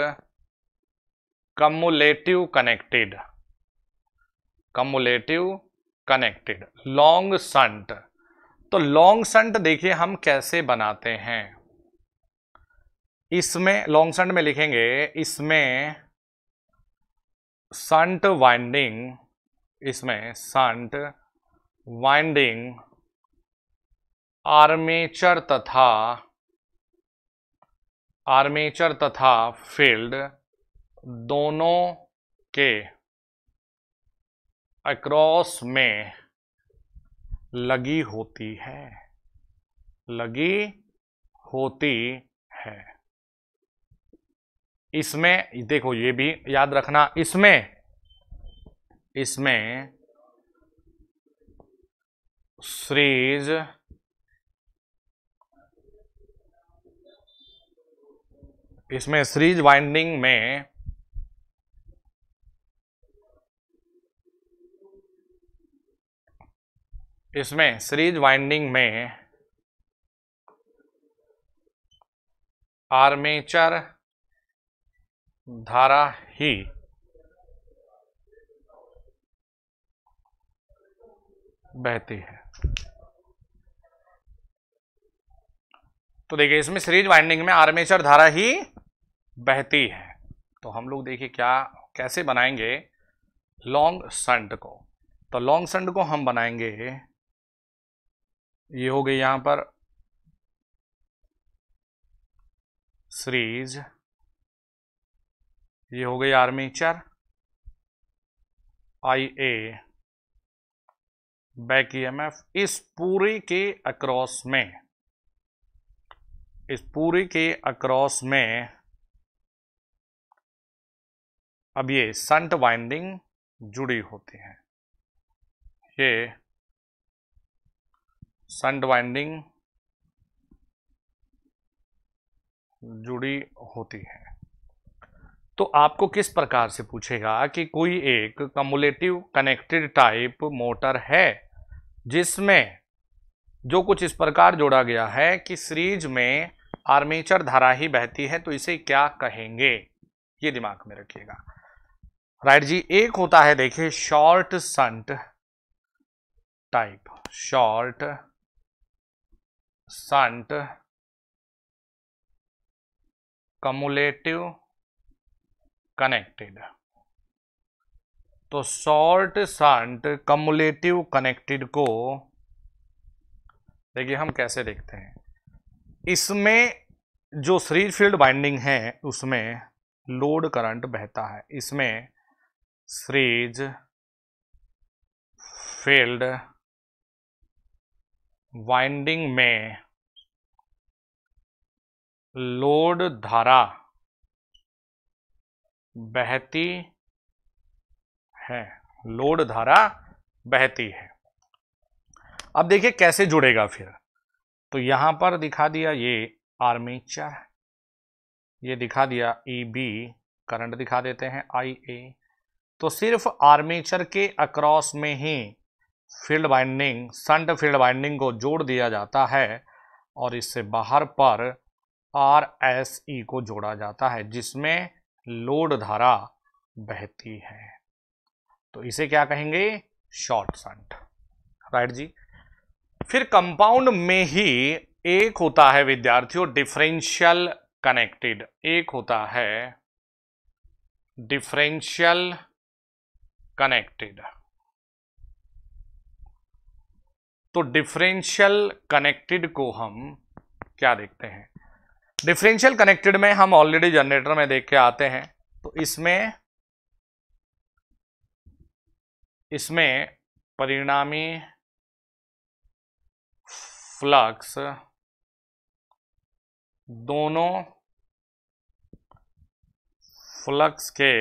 cumulative connected, cumulative connected long shunt. तो लॉन्ग शंट देखिए हम कैसे बनाते हैं। इसमें लॉन्ग शंट में लिखेंगे, इसमें शंट वाइंडिंग, इसमें शंट वाइंडिंग आर्मेचर तथा फील्ड दोनों के अक्रॉस में लगी होती है, लगी होती है। इसमें देखो ये भी याद रखना, इसमें सीरीज वाइंडिंग में आर्मेचर धारा ही बहती है। तो देखिए इसमें सीरीज वाइंडिंग में आर्मेचर धारा ही बहती है। तो हम लोग देखिए कैसे बनाएंगे लॉन्ग शंट को। तो लॉन्ग शंट को हम बनाएंगे ये हो गई यहां पर सीरीज, ये हो गई आर्मेचर, IA बैक EMF। इस पूरी के अक्रॉस में, इस पूरी के अक्रॉस में अब ये संट वाइंडिंग जुड़ी होती है, ये संट वाइंडिंग जुड़ी होती है। तो आपको किस प्रकार से पूछेगा कि कोई एक कम्युलेटिव कनेक्टेड टाइप मोटर है जिसमें जो कुछ इस प्रकार जोड़ा गया है कि सीरीज में आर्मेचर धारा ही बहती है, तो इसे क्या कहेंगे, ये दिमाग में रखिएगा। राइट जी। एक होता है देखिए short shunt type, short shunt cumulative connected. तो शॉर्ट शंट कम्युलेटिव कनेक्टेड को देखिए हम कैसे देखते हैं। इसमें जो सीरीज फील्ड वाइंडिंग है उसमें लोड करंट बहता है, इसमें सीरीज फील्ड वाइंडिंग में लोड धारा बहती है, लोड धारा बहती है। अब देखिए कैसे जुड़ेगा फिर। तो यहां पर दिखा दिया ये आर्मेचर, ये दिखा दिया EB, करंट दिखा देते हैं IA। तो सिर्फ आर्मेचर के अक्रॉस में ही field winding, shunt field winding को जोड़ दिया जाता है और इससे बाहर पर RSE को जोड़ा जाता है जिसमें लोड धारा बहती है। तो इसे क्या कहेंगे, शॉर्ट शंट। राइट जी। फिर कंपाउंड में ही एक होता है विद्यार्थियों डिफरेंशियल कनेक्टेड, एक होता है डिफरेंशियल कनेक्टेड। तो डिफरेंशियल कनेक्टेड को हम क्या देखते हैं, डिफरेंशियल कनेक्टेड में हम ऑलरेडी जनरेटर में देख के आते हैं। तो इसमें परिणामी फ्लक्स दोनों फ्लक्स के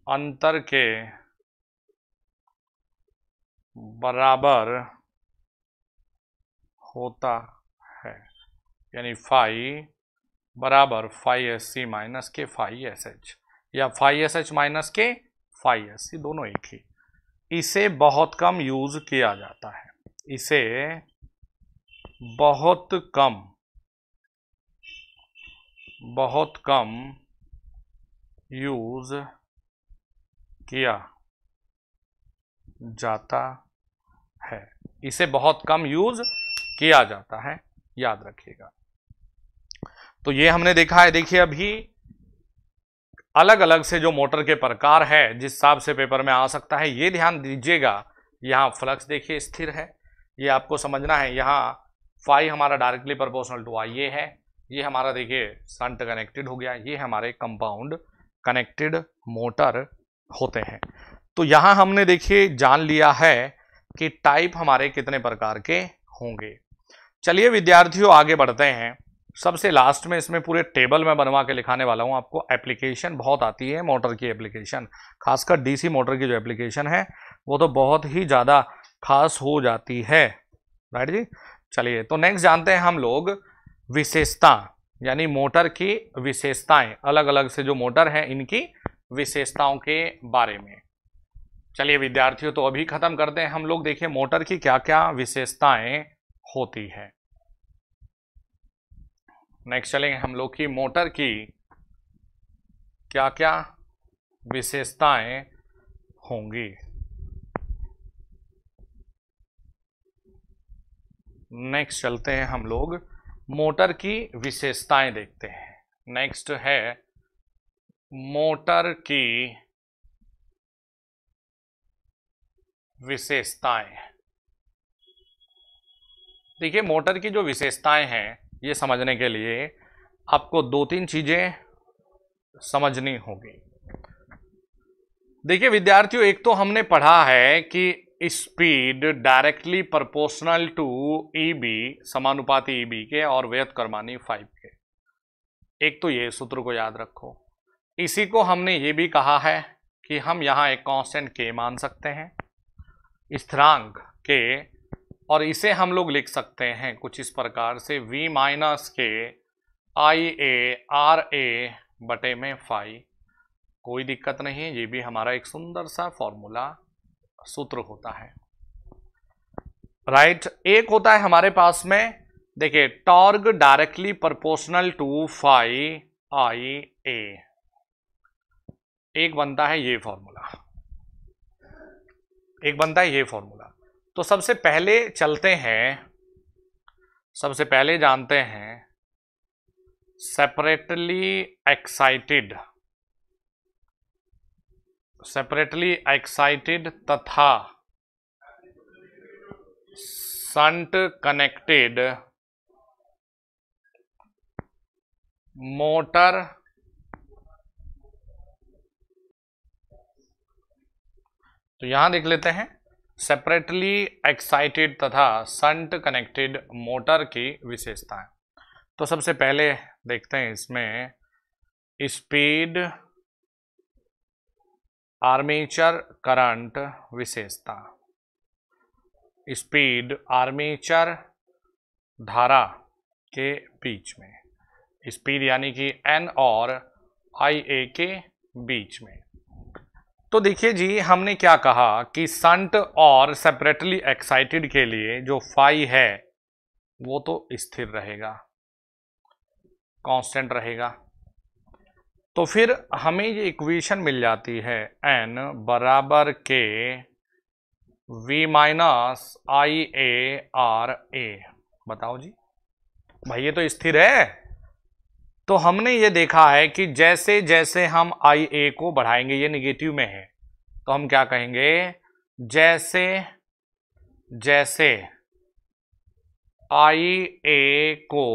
अंतर के बराबर होता है, यानी फाई बराबर फाई SC माइनस के फाई SH, या फाई SH माइनस के फाई SC, दोनों एक ही। इसे बहुत कम यूज किया जाता है, इसे बहुत कम यूज किया जाता है, इसे बहुत कम यूज किया जाता है, याद रखिएगा। तो ये हमने देखा है। देखिए अभी अलग अलग से जो मोटर के प्रकार है जिस हिसाब से पेपर में आ सकता है, ये ध्यान दीजिएगा। यहाँ फ्लक्स देखिए स्थिर है, ये आपको समझना है। यहाँ फाई हमारा डायरेक्टली प्रोपोर्शनल टू IA है, ये हमारा देखिए शंट कनेक्टेड हो गया, ये हमारे कंपाउंड कनेक्टेड मोटर होते हैं। तो यहाँ हमने देखिए जान लिया है कि टाइप हमारे कितने प्रकार के होंगे। चलिए विद्यार्थियों आगे बढ़ते हैं। सबसे लास्ट में इसमें पूरे टेबल में बनवा के लिखाने वाला हूं। आपको एप्लीकेशन बहुत आती है मोटर की एप्लीकेशन, खासकर DC मोटर की जो एप्लीकेशन है वो तो बहुत ही ज़्यादा खास हो जाती है। राइट जी। चलिए तो नेक्स्ट जानते हैं हम लोग विशेषता, यानी मोटर की विशेषताएं, अलग अलग से जो मोटर हैं इनकी विशेषताओं के बारे में। चलिए विद्यार्थियों तो अभी खत्म करते हैं हम लोग। देखिए मोटर की क्या क्या विशेषताएं होती है। नेक्स्ट चलेंगे हम लोग की मोटर की क्या क्या विशेषताएं होंगी। नेक्स्ट चलते हैं हम लोग मोटर की विशेषताएं देखते हैं। नेक्स्ट है मोटर की विशेषताएं। देखिए, मोटर की जो विशेषताएं हैं ये समझने के लिए आपको दो तीन चीजें समझनी होगी। देखिए विद्यार्थियों, एक तो हमने पढ़ा है कि speed directly proportional to EB, समानुपाती ईबी के, और व्युत्क्रमानी 5 के। एक तो ये सूत्र को याद रखो। इसी को हमने ये भी कहा है कि हम यहाँ एक कांस्टेंट के मान सकते हैं, स्थिरांक के, और इसे हम लोग लिख सकते हैं कुछ इस प्रकार से v माइनस के आई ए आर ए बटे में फाई। कोई दिक्कत नहीं है, ये भी हमारा एक सुंदर सा फॉर्मूला सूत्र होता है, राइट। एक होता है हमारे पास में, देखिए, torque directly proportional to phi I A. एक बनता है ये फॉर्मूला, एक बनता है ये फॉर्मूला। तो सबसे पहले चलते हैं, सबसे पहले जानते हैं सेपरेटली एक्साइटेड तथा शंट कनेक्टेड मोटर तो यहां देख लेते हैं सेपरेटली एक्साइटेड तथा शंट कनेक्टेड मोटर की विशेषताएं। तो सबसे पहले देखते हैं इसमें स्पीड आर्मेचर करंट विशेषता। स्पीड आर्मेचर धारा के बीच में, स्पीड यानी कि एन और आई ए के बीच में। तो देखिए जी, हमने क्या कहा कि शंट और सेपरेटली एक्साइटेड के लिए जो फाई है वो तो स्थिर रहेगा, कांस्टेंट रहेगा। तो फिर हमें ये इक्वेशन मिल जाती है n बराबर के v minus I A R A. बताओ जी, भाई ये तो स्थिर है। तो हमने ये देखा है कि जैसे जैसे हम आई ए को बढ़ाएंगे, ये निगेटिव में है, तो हम क्या कहेंगे, जैसे जैसे आई ए को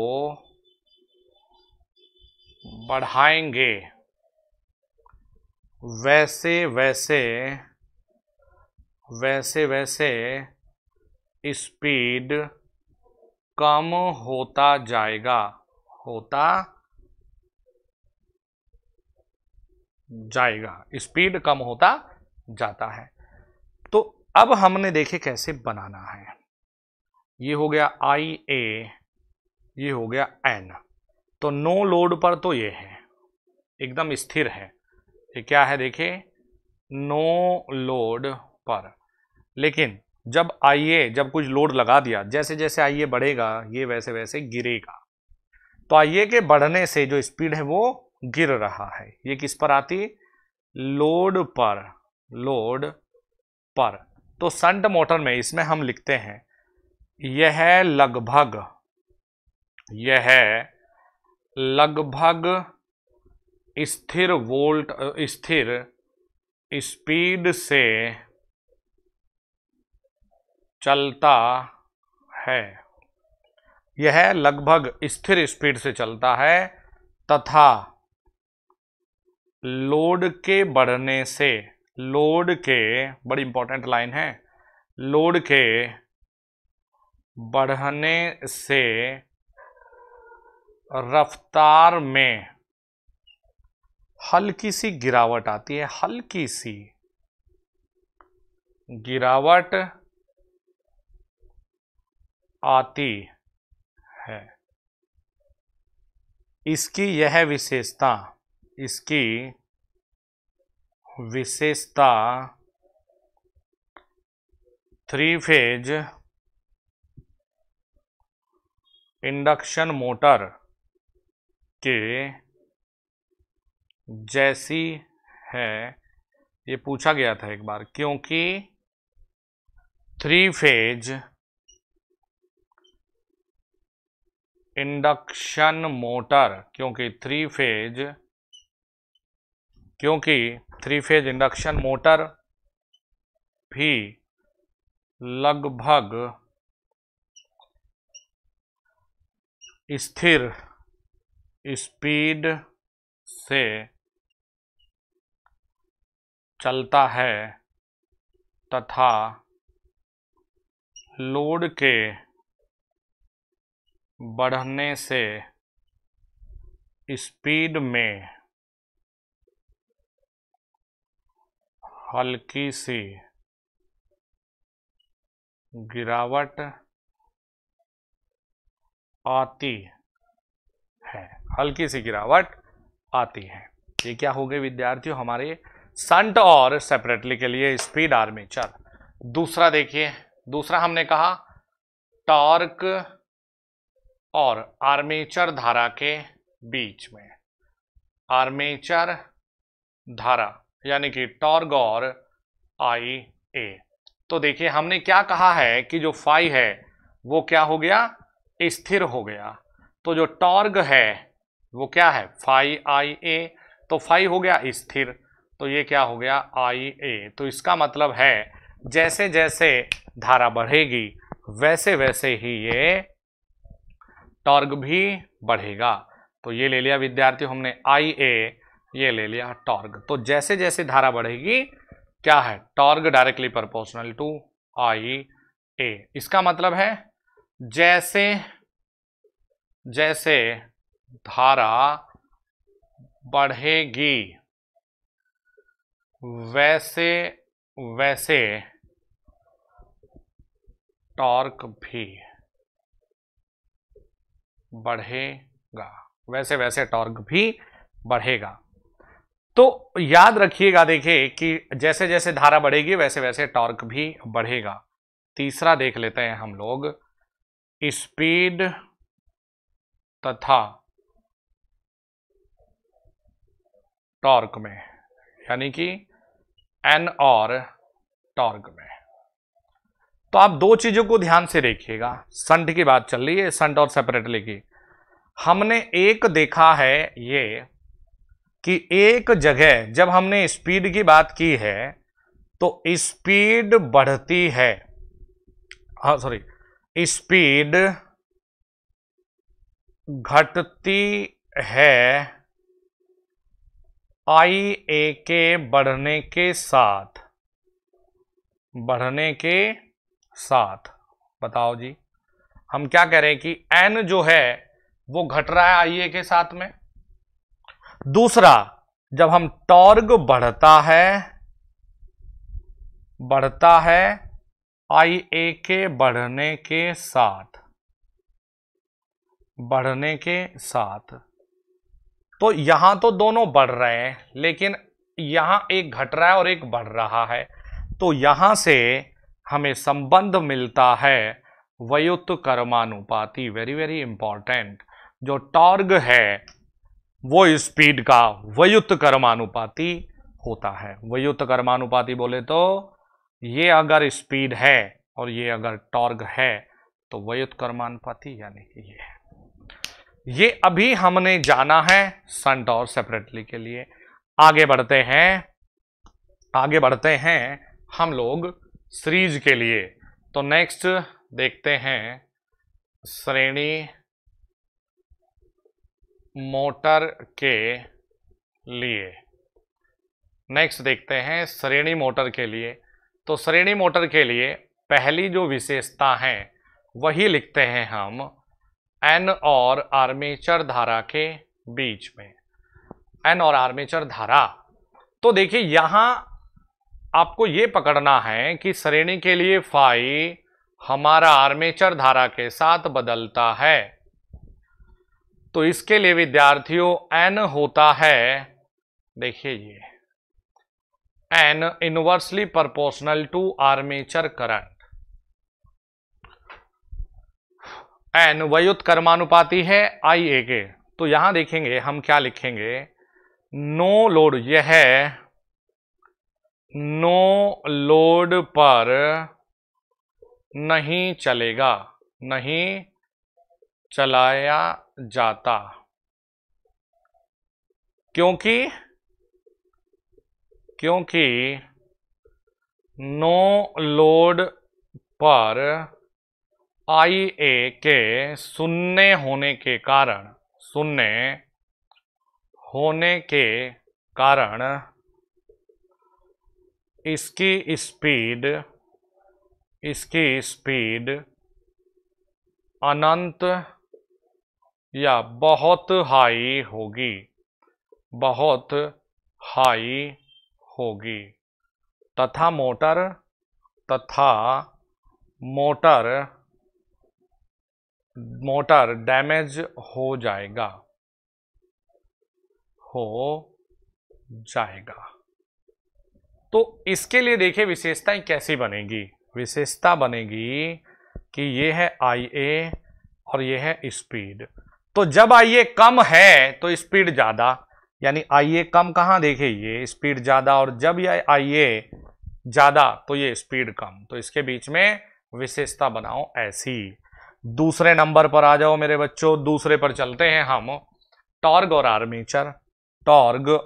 बढ़ाएंगे वैसे वैसे वैसे वैसे स्पीड कम होता जाएगा, होता जाएगा, स्पीड कम होता जाता है। तो अब हमने देखे कैसे बनाना है। ये हो गया आई ए, ये हो गया एन। तो नो लोड पर तो ये है, एकदम स्थिर है। ये क्या है, देखिए, नो लोड पर। लेकिन जब आईए, जब कुछ लोड लगा दिया, जैसे जैसे आईए बढ़ेगा ये वैसे वैसे गिरेगा। तो आईए के बढ़ने से जो स्पीड है वो गिर रहा है। ये किस पर आती, लोड पर, लोड पर। तो शंट मोटर में इसमें हम लिखते हैं यह लगभग स्थिर वोल्ट, स्थिर स्पीड से चलता है। यह लगभग स्थिर स्पीड से चलता है तथा लोड के बढ़ने से, लोड के, बड़ी इंपॉर्टेंट लाइन है, लोड के बढ़ने से रफ्तार में हल्की सी गिरावट आती है, हल्की सी गिरावट आती है। इसकी यह विशेषता, इसकी विशेषता 3 फेज इंडक्शन मोटर के जैसी है। ये पूछा गया था एक बार, क्योंकि 3 फेज इंडक्शन मोटर, क्योंकि थ्री फेज इंडक्शन मोटर भी लगभग स्थिर स्पीड से चलता है तथा लोड के बढ़ने से स्पीड में हल्की सी गिरावट आती है, हल्की सी गिरावट आती है। ये क्या हो गए विद्यार्थियों हमारे संट और सेपरेटली के लिए स्पीड आर्मेचर। दूसरा देखिए, दूसरा हमने कहा टॉर्क और आर्मेचर धारा के बीच में, आर्मेचर धारा यानी कि टॉर्क और आई ए। तो देखिए हमने क्या कहा है कि जो फाई है वो क्या हो गया, स्थिर हो गया। तो जो टॉर्क है वो क्या है, फाई आई ए। तो फाई हो गया स्थिर, तो ये क्या हो गया, आई ए। तो इसका मतलब है जैसे जैसे धारा बढ़ेगी वैसे वैसे ही ये टॉर्क भी बढ़ेगा। तो ये ले लिया विद्यार्थियों हमने आई ए, ये ले लिया टॉर्क। तो जैसे जैसे धारा बढ़ेगी क्या है, टॉर्क डायरेक्टली प्रोपोर्शनल टू आई ए। इसका मतलब है जैसे जैसे धारा बढ़ेगी वैसे वैसे टॉर्क भी बढ़ेगा, वैसे वैसे टॉर्क भी बढ़ेगा। तो याद रखिएगा देखिए कि जैसे जैसे धारा बढ़ेगी वैसे वैसे टॉर्क भी बढ़ेगा। तीसरा देख लेते हैं हम लोग, स्पीड तथा टॉर्क में, यानी कि एन और टॉर्क में। तो आप दो चीजों को ध्यान से देखिएगा, संट की बात चल रही है, संट और सेपरेटली की। हमने एक देखा है ये कि एक जगह जब हमने स्पीड की बात की है तो स्पीड बढ़ती है, हाँ सॉरी, स्पीड घटती है आई ए के बढ़ने के साथ, बढ़ने के साथ। बताओ जी, हम क्या कह रहे हैं कि एन जो है वो घट रहा है आई ए के साथ में। दूसरा, जब हम टॉर्क बढ़ता है आई ए के बढ़ने के साथ, बढ़ने के साथ। तो यहां तो दोनों बढ़ रहे हैं लेकिन यहां एक घट रहा है और एक बढ़ रहा है। तो यहां से हमें संबंध मिलता है व्युत्क्रमानुपाती कर्मानुपाती, वेरी वेरी इंपॉर्टेंट। जो टॉर्क है वो स्पीड का व्युत्क्रमानुपाती कर्मानुपाती होता है। व्युत्क्रमानुपाती कर्मानुपाती बोले तो ये अगर स्पीड है और ये अगर टॉर्क है तो व्युत्क्रमानुपाती कर्मानुपाती यानी कि ये है। ये अभी हमने जाना है संट और सेपरेटली के लिए। आगे बढ़ते हैं हम लोग सीरीज के लिए। तो नेक्स्ट देखते हैं श्रेणी मोटर के लिए। नेक्स्ट देखते हैं श्रेणी मोटर के लिए। तो श्रेणी मोटर के लिए पहली जो विशेषता है वही लिखते हैं हम एन और आर्मेचर धारा के बीच में, एन और आर्मेचर धारा। तो देखिए यहां आपको यह पकड़ना है कि श्रेणी के लिए फाई हमारा आर्मेचर धारा के साथ बदलता है। तो इसके लिए विद्यार्थियों एन होता है, देखिए ये N inversely proportional to armature current. N व्युत्क्रमानुपाती कर्मानुपाती है आई ए के। तो यहां देखेंगे हम क्या लिखेंगे, नो लोड, यह नो लोड पर नहीं चलेगा, नहीं चलाया जाता, क्योंकि नो लोड पर IA के शून्य होने के कारण इसकी स्पीड अनंत या बहुत हाई होगी तथा मोटर डैमेज हो जाएगा। तो इसके लिए देखिए विशेषताएं कैसी बनेगी। विशेषता बनेगी कि ये है IA और ये है स्पीड। तो जब IA कम है तो स्पीड ज्यादा, यानी IA कम कहां देखे, ये स्पीड ज्यादा, और जब ये IA ज्यादा तो ये स्पीड कम। तो इसके बीच में विशेषता बनाओ ऐसी। दूसरे नंबर पर आ जाओ मेरे बच्चों, दूसरे पर चलते हैं हम। टॉर्क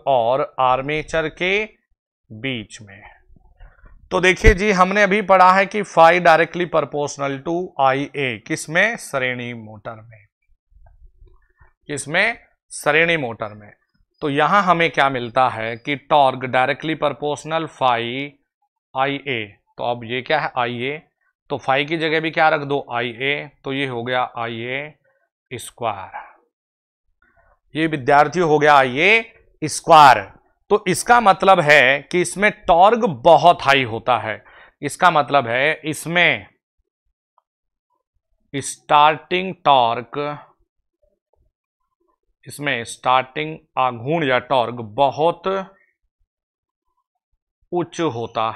और आर्मेचर के बीच में। तो देखिए जी, हमने अभी पढ़ा है कि phi directly proportional to IA, किसमें, श्रेणी मोटर में। तो यहां हमें क्या मिलता है कि torque directly proportional phi IA। तो अब ये क्या है, IA, तो फाई की जगह भी क्या रख दो, IA, तो ये हो गया IA स्क्वायर। ये विद्यार्थियों हो गया IA स्क्वायर। तो इसका मतलब है कि इसमें टॉर्क बहुत हाई होता है। इसका मतलब है इसमें स्टार्टिंग आघूर्ण या टॉर्क बहुत उच्च होता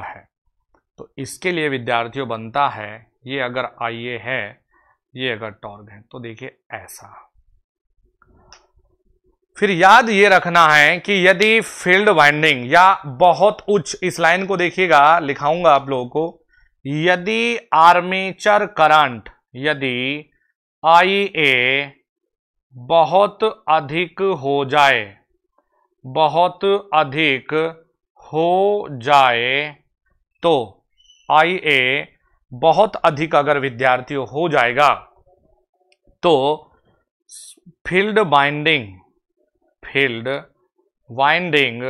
है। तो इसके लिए विद्यार्थियों बनता है, ये अगर IA है, ये अगर टॉर्क है, तो देखिए ऐसा। फिर याद ये रखना है कि यदि फील्ड वाइंडिंग या बहुत उच्च, इस लाइन को देखिएगा, लिखाऊंगा आप लोगों को, यदि आर्मेचर करंट, यदि IA बहुत अधिक हो जाए, तो IA बहुत अधिक अगर विद्यार्थियों हो जाएगा तो फील्ड वाइंडिंग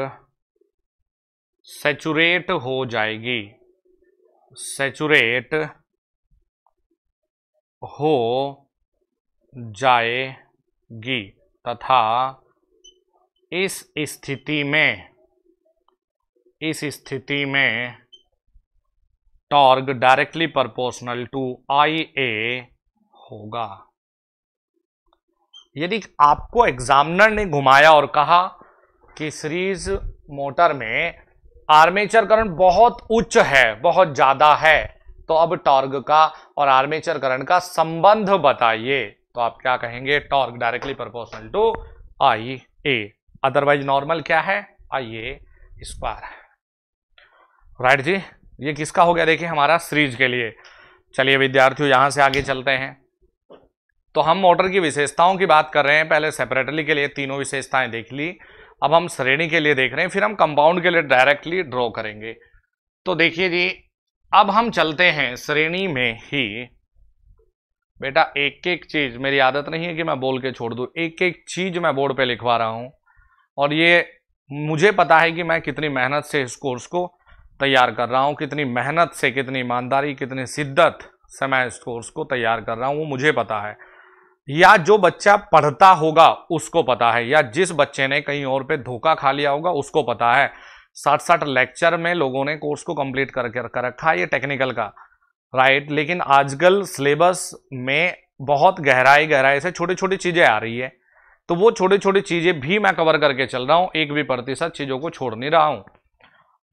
सैचुरेट हो जाएगी तथा इस स्थिति में torque directly proportional to IA होगा। यदि आपको एग्जामिनर ने घुमाया और कहा कि सीरीज मोटर में आर्मेचर करंट बहुत उच्च है, बहुत ज्यादा है, तो अब टॉर्क का और आर्मेचर करंट का संबंध बताइए, तो आप क्या कहेंगे, torque directly proportional to IA। Otherwise normal क्या है, IA स्क्वायर। राइट जी, ये किसका हो गया, देखिए हमारा सीरीज के लिए। चलिए विद्यार्थियों, यहां से आगे चलते हैं। तो हम मोटर की विशेषताओं की बात कर रहे हैं, पहले सेपरेटली के लिए तीनों विशेषताएं देख ली, अब हम श्रेणी के लिए देख रहे हैं, फिर हम कंपाउंड के लिए डायरेक्टली ड्रॉ करेंगे। तो देखिए जी, अब हम चलते हैं श्रेणी में ही। बेटा एक एक चीज, मेरी आदत नहीं है कि मैं बोल के छोड़ दूं, एक एक चीज मैं बोर्ड पे लिखवा रहा हूं, और ये मुझे पता है कि मैं कितनी मेहनत से इस कोर्स को तैयार कर रहा हूं, कितनी मेहनत से, कितनी ईमानदारी, कितनी शिद्दत से मैं इस कोर्स को तैयार कर रहा हूं, वो मुझे पता है, या जो बच्चा पढ़ता होगा उसको पता है, या जिस बच्चे ने कहीं और पे धोखा खा लिया होगा उसको पता है। 60-60 लेक्चर में लोगों ने कोर्स को कंप्लीट करके रखा है, ये टेक्निकल का, राइट। लेकिन आजकल सिलेबस में बहुत गहराई से छोटी छोटी चीजें आ रही है, तो वो छोटी छोटी चीजें भी मैं कवर करके चल रहा हूं, एक भी प्रतिशत चीजों को छोड़ नहीं रहा हूं।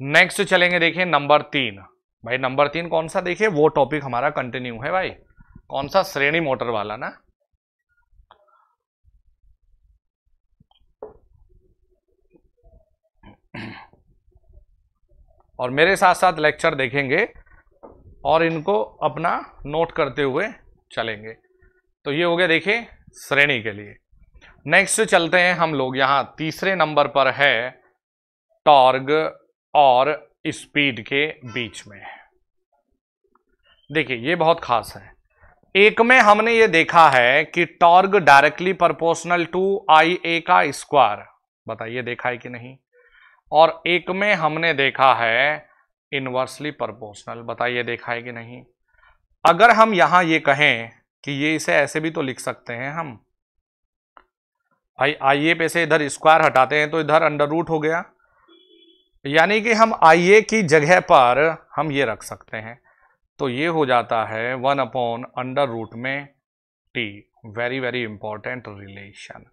नेक्स्ट चलेंगे, देखिए नंबर 3। भाई नंबर 3 कौन सा, देखिए वो टॉपिक हमारा कंटिन्यू है भाई, कौन सा, श्रेणी मोटर वाला ना। और मेरे साथ साथ लेक्चर देखेंगे और इनको अपना नोट करते हुए चलेंगे। तो ये हो गया देखिए श्रेणी के लिए। नेक्स्ट चलते हैं हम लोग, यहां तीसरे नंबर पर है टॉर्क और स्पीड के बीच में। देखिए ये बहुत खास है। एक में हमने ये देखा है कि टॉर्क डायरेक्टली प्रोपोर्शनल टू आई ए का स्क्वायर, बताइए देखा है कि नहीं। और एक में हमने देखा है इनवर्सली प्रोपोर्शनल, बताइए देखा है कि नहीं। अगर हम यहां ये कहें कि ये इसे ऐसे भी तो लिख सकते हैं हम, भाई आई ए पे से इधर स्क्वायर हटाते हैं तो इधर अंडर रूट हो गया, यानी कि हम आई ए की जगह पर हम ये रख सकते हैं, तो ये हो जाता है 1/अंडर रूट में T. Very very important relation,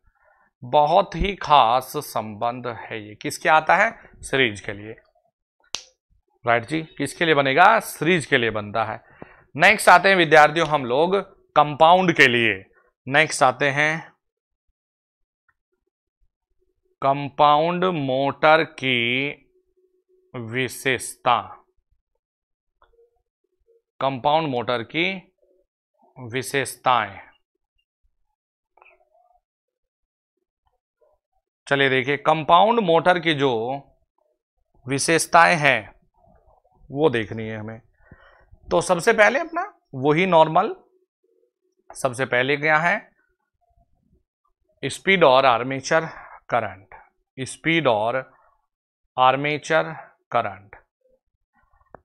बहुत ही खास संबंध है ये। किसके आता है? सीरीज के लिए, राइट जी। किसके लिए बनेगा? सीरीज के लिए बनता है। नेक्स्ट आते हैं विद्यार्थियों हम लोग कंपाउंड के लिए। नेक्स्ट आते हैं कंपाउंड मोटर की विशेषता। कंपाउंड मोटर की विशेषताएं, चलिए देखिए कंपाउंड मोटर की जो विशेषताएं हैं वो देखनी है हमें। तो सबसे पहले अपना वही नॉर्मल, सबसे पहले क्या है? स्पीड और आर्मेचर करंट। स्पीड और आर्मेचर करंट।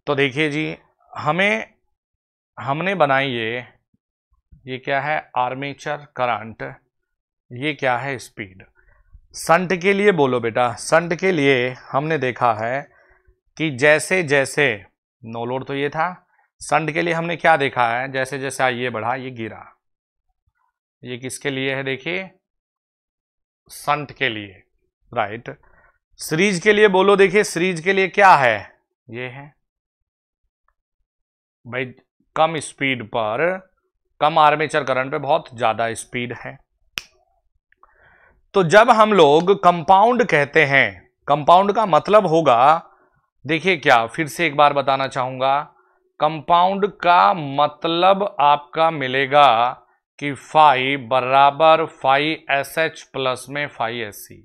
तो देखिए जी हमने बनाई ये क्या है? Armature current. ये क्या है? स्पीड। शंट के लिए बोलो बेटा। शंट के लिए हमने देखा है कि जैसे जैसे नो लोड तो ये था, शंट के लिए हमने क्या देखा है? जैसे जैसे आइए बढ़ा ये गिरा। ये किसके लिए है? देखिए शंट के लिए, राइट। सीरीज के लिए बोलो। देखिए सीरीज के लिए क्या है? ये है भाई कम स्पीड पर, कम आर्मेचर करंट पे बहुत ज्यादा स्पीड है। तो जब हम लोग कंपाउंड कहते हैं, कंपाउंड का मतलब होगा, देखिए क्या, फिर से एक बार बताना चाहूंगा, कंपाउंड का मतलब आपका मिलेगा कि फाई बराबर फाई एस एच प्लस में फाई एस सी,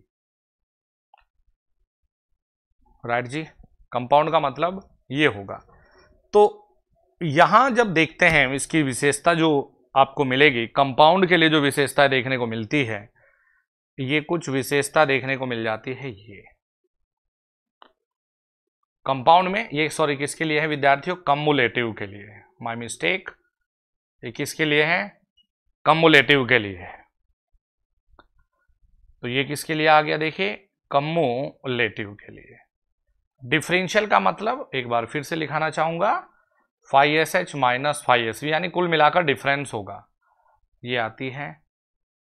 राइट जी। कंपाउंड का मतलब ये होगा। तो यहां जब देखते हैं इसकी विशेषता जो आपको मिलेगी, कंपाउंड के लिए जो विशेषता देखने को मिलती है, ये कुछ विशेषता देखने को मिल जाती है। ये कंपाउंड में, ये सॉरी किसके लिए है विद्यार्थियों? कम्युलेटिव के लिए, माय मिस्टेक। ये किसके लिए है? कम्युलेटिव के लिए। तो ये किसके लिए आ गया? देखिए कम्युलेटिव के लिए। डिफरेंशियल का मतलब एक बार फिर से लिखाना चाहूंगा, phi S H minus phi S V, यानी कुल मिलाकर डिफरेंस होगा। ये आती है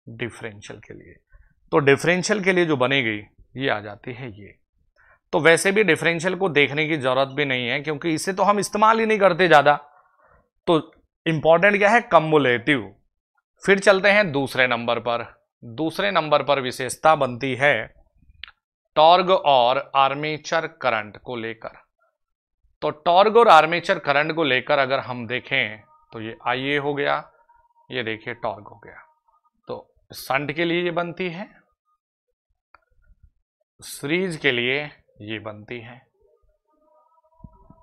डिफरेंशियल के लिए। तो डिफरेंशियल के लिए जो बनेगी ये आ जाती है ये। तो वैसे भी डिफरेंशियल को देखने की जरूरत भी नहीं है क्योंकि इसे तो हम इस्तेमाल ही नहीं करते ज्यादा। तो इंपॉर्टेंट क्या है? कम्युलेटिव। फिर चलते हैं दूसरे नंबर पर। दूसरे नंबर पर विशेषता बनती है टॉर्क और आर्मेचर करंट को लेकर। तो टॉर्क और आर्मेचर करंट को लेकर अगर हम देखें तो ये आई ए हो गया, ये देखिए टॉर्क हो गया। तो शंट के लिए ये बनती है, सीरीज के लिए ये बनती है,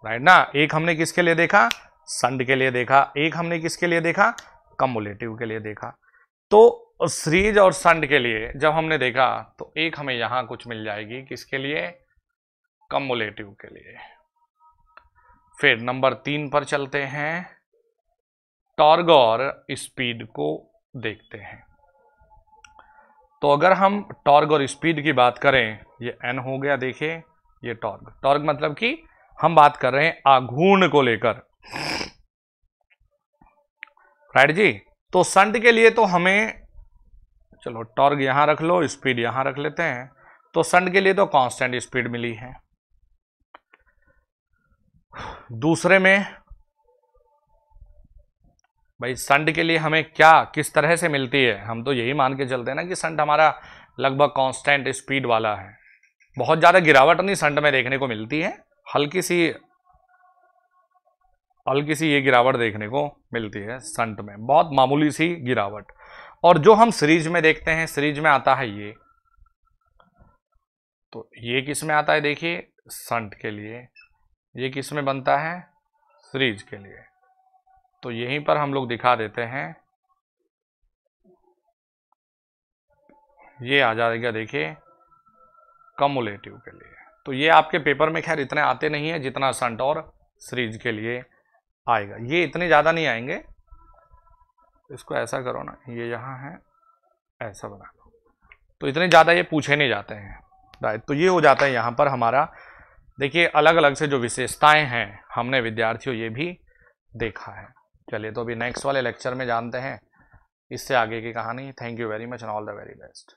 राइट ना। एक हमने किसके लिए देखा? शंट के लिए देखा। एक हमने किसके लिए देखा? कम्युलेटिव के लिए देखा। तो सीरीज और शंट के लिए जब हमने देखा तो एक हमें यहां कुछ मिल जाएगी, किसके लिए? कम्युलेटिव के लिए। फिर नंबर 3 पर चलते हैं, टॉर्क और स्पीड को देखते हैं। तो अगर हम टॉर्क और स्पीड की बात करें, ये एन हो गया, देखिए ये टॉर्क। टॉर्क मतलब कि हम बात कर रहे हैं आघूर्ण को लेकर, राइट जी। तो शंट के लिए तो हमें, चलो टॉर्क यहां रख लो, स्पीड यहां रख लेते हैं। तो शंट के लिए तो कांस्टेंट स्पीड मिली है। दूसरे में भाई शंट के लिए हमें क्या किस तरह से मिलती है? हम तो यही मान के चलते हैं ना कि शंट हमारा लगभग कांस्टेंट स्पीड वाला है। बहुत ज्यादा गिरावट नहीं शंट में देखने को मिलती है, हल्की सी ये गिरावट देखने को मिलती है शंट में, बहुत मामूली सी गिरावट। और जो हम सीरीज में देखते हैं, सीरीज में आता है ये। तो ये किस में आता है? देखिए संट के लिए, ये किस में बनता है, सीरीज के लिए। तो यहीं पर हम लोग दिखा देते हैं, ये आ जाएगा देखिए कम्युलेटिव के लिए। तो ये आपके पेपर में खैर इतने आते नहीं है जितना संट और सीरीज के लिए आएगा, ये इतने ज़्यादा नहीं आएंगे। इसको ऐसा करो ना, ये यहाँ है, ऐसा बना लो, तो इतने ज़्यादा ये पूछे नहीं जाते हैं, राइट। तो ये हो जाता है यहाँ पर हमारा। देखिए अलग अलग से जो विशेषताएं हैं हमने विद्यार्थियों ये भी देखा है। चलिए तो अभी नेक्स्ट वाले लेक्चर में जानते हैं इससे आगे की कहानी। Thank you very much and all the very best.